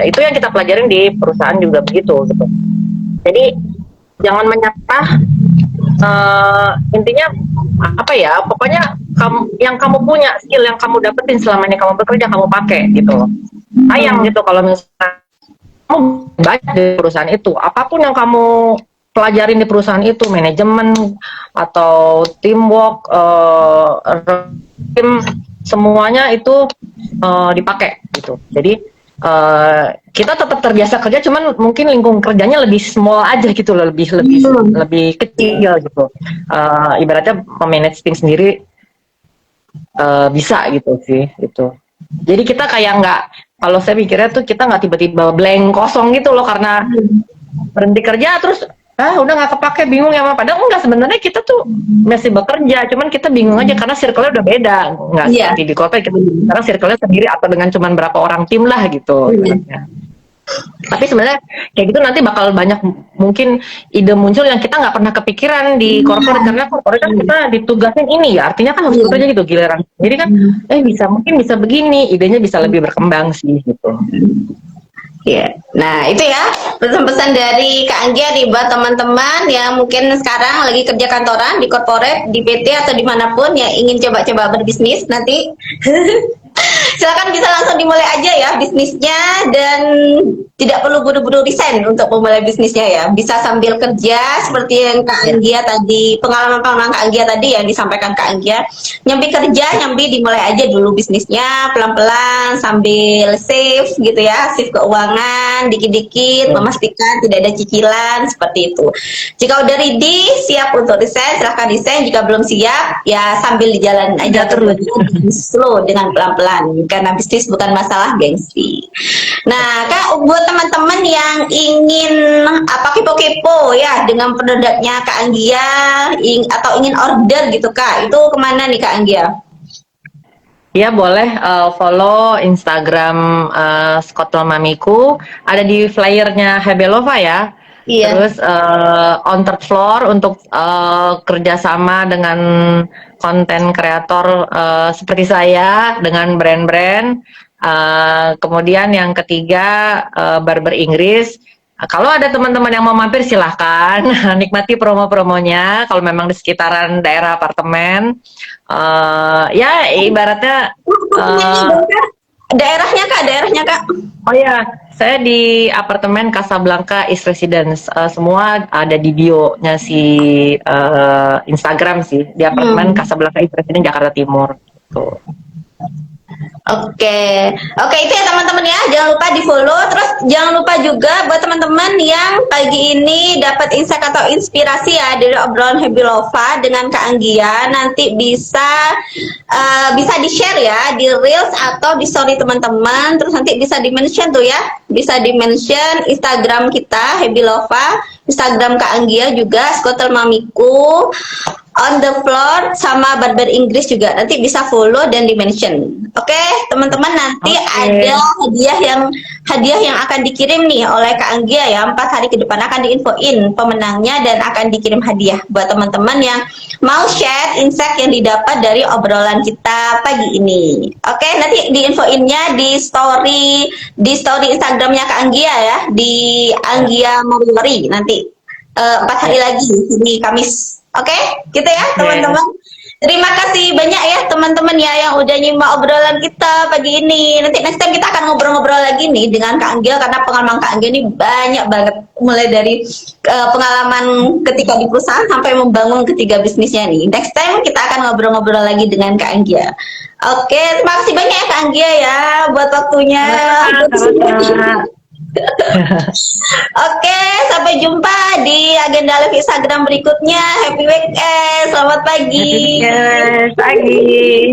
itu yang kita pelajarin di perusahaan juga begitu gitu. Jadi jangan menyerah. Intinya apa ya, pokoknya yang kamu punya, skill yang kamu dapetin selama ini kamu bekerja, kamu pakai gitu. Sayang gitu kalau misalnya kamu banyak di perusahaan itu, apapun yang kamu pelajarin di perusahaan itu, manajemen atau teamwork, tim, semuanya itu dipakai gitu. Jadi kita tetap terbiasa kerja, cuman mungkin lingkungan kerjanya lebih small aja gitu loh, lebih kecil gitu. Ibaratnya memanage tim sendiri bisa gitu sih gitu. Jadi kita kayak nggak, kalau saya pikirnya tuh kita nggak tiba-tiba blank kosong gitu loh karena berhenti kerja terus udah nggak kepake, bingung ya. Padahal enggak, sebenarnya kita tuh masih bekerja, cuman kita bingung aja karena circle-nya udah beda, nggak seperti di kota kita sekarang circle-nya sendiri atau dengan cuman berapa orang tim lah gitu. Tapi sebenarnya kayak gitu nanti bakal banyak mungkin ide muncul yang kita nggak pernah kepikiran di corporate, karena corporate kan kita ditugasin ini ya, artinya kan harus bekerja gitu, giliran jadi kan mungkin bisa begini, idenya bisa lebih berkembang sih gitu. Ya, nah itu ya pesan-pesan dari Kak Anggia nih buat teman-teman yang mungkin sekarang lagi kerja kantoran, di corporate, di PT atau dimanapun yang ingin coba-coba berbisnis nanti. Silakan bisa langsung dimulai aja ya bisnisnya, dan tidak perlu buru-buru resign untuk memulai bisnisnya ya. Bisa sambil kerja seperti yang Kak Anggia tadi, pengalaman-pengalaman Kak Anggia tadi yang disampaikan Kak Anggia. Nyambi kerja, nyambi dimulai aja dulu bisnisnya pelan-pelan sambil save gitu ya, save keuangan dikit-dikit, memastikan tidak ada cicilan seperti itu. Jika udah ready, siap untuk resign, silahkan resign. Jika belum siap, ya sambil di jalan aja terus, slow dengan pelan-pelan, karena bisnis bukan masalah gengsi. Nah Kak, buat teman-teman yang ingin kepo-kepo ya dengan produknya Kak Anggia, atau ingin order gitu Kak, itu kemana nih Kak Anggia? Ya boleh follow Instagram Skotl Mamiku, ada di flyernya Hebelova ya. Iya. Terus on third floor untuk kerjasama dengan konten kreator seperti saya dengan brand-brand. Kemudian yang ketiga barber Inggris. Kalau ada teman-teman yang mau mampir silahkan nikmati promo-promonya. Kalau memang di sekitaran daerah apartemen, ya ibaratnya daerahnya Kak. Oh ya, saya di apartemen Casablanca East Residence. Semua ada di bio-nya si Instagram sih, di apartemen Casablanca East Residence Jakarta Timur. Tuh. Oke, itu ya teman-teman ya, jangan lupa di follow. Terus jangan lupa juga buat teman-teman yang pagi ini dapat insight atau inspirasi ya dari obrolan Hebelova dengan Kak Anggia, nanti bisa di share ya di reels atau di story teman-teman. Terus nanti bisa di mention tuh ya, bisa di mention Instagram kita Hebelova, Instagram Kak Anggia juga Skotl Mamiku, on the floor, sama barber Inggris juga, nanti bisa follow dan di mention. Oke, teman-teman, nanti ada hadiah yang akan dikirim nih oleh Kak Anggia ya, 4 hari ke depan akan diinfoin pemenangnya dan akan dikirim hadiah buat teman-teman yang mau share insight yang didapat dari obrolan kita pagi ini. Oke, nanti diinfoinnya di story Instagramnya Kak Anggia ya, di Anggia Mariori nanti 4 hari lagi ini Kamis. Oke, gitu ya teman-teman. Terima kasih banyak ya teman-teman ya yang udah nyimak obrolan kita pagi ini. Nanti next time kita akan ngobrol-ngobrol lagi nih dengan Kak Anggia, karena pengalaman Kak Anggia ini banyak banget, mulai dari pengalaman ketika di perusahaan sampai membangun ketiga bisnisnya nih. Next time kita akan ngobrol-ngobrol lagi dengan Kak Anggia. Oke, terima kasih banyak ya Kak Anggia ya buat waktunya. Oke, sampai jumpa di agenda live Instagram berikutnya. Happy weekend, selamat pagi. Happy weekend, pagi.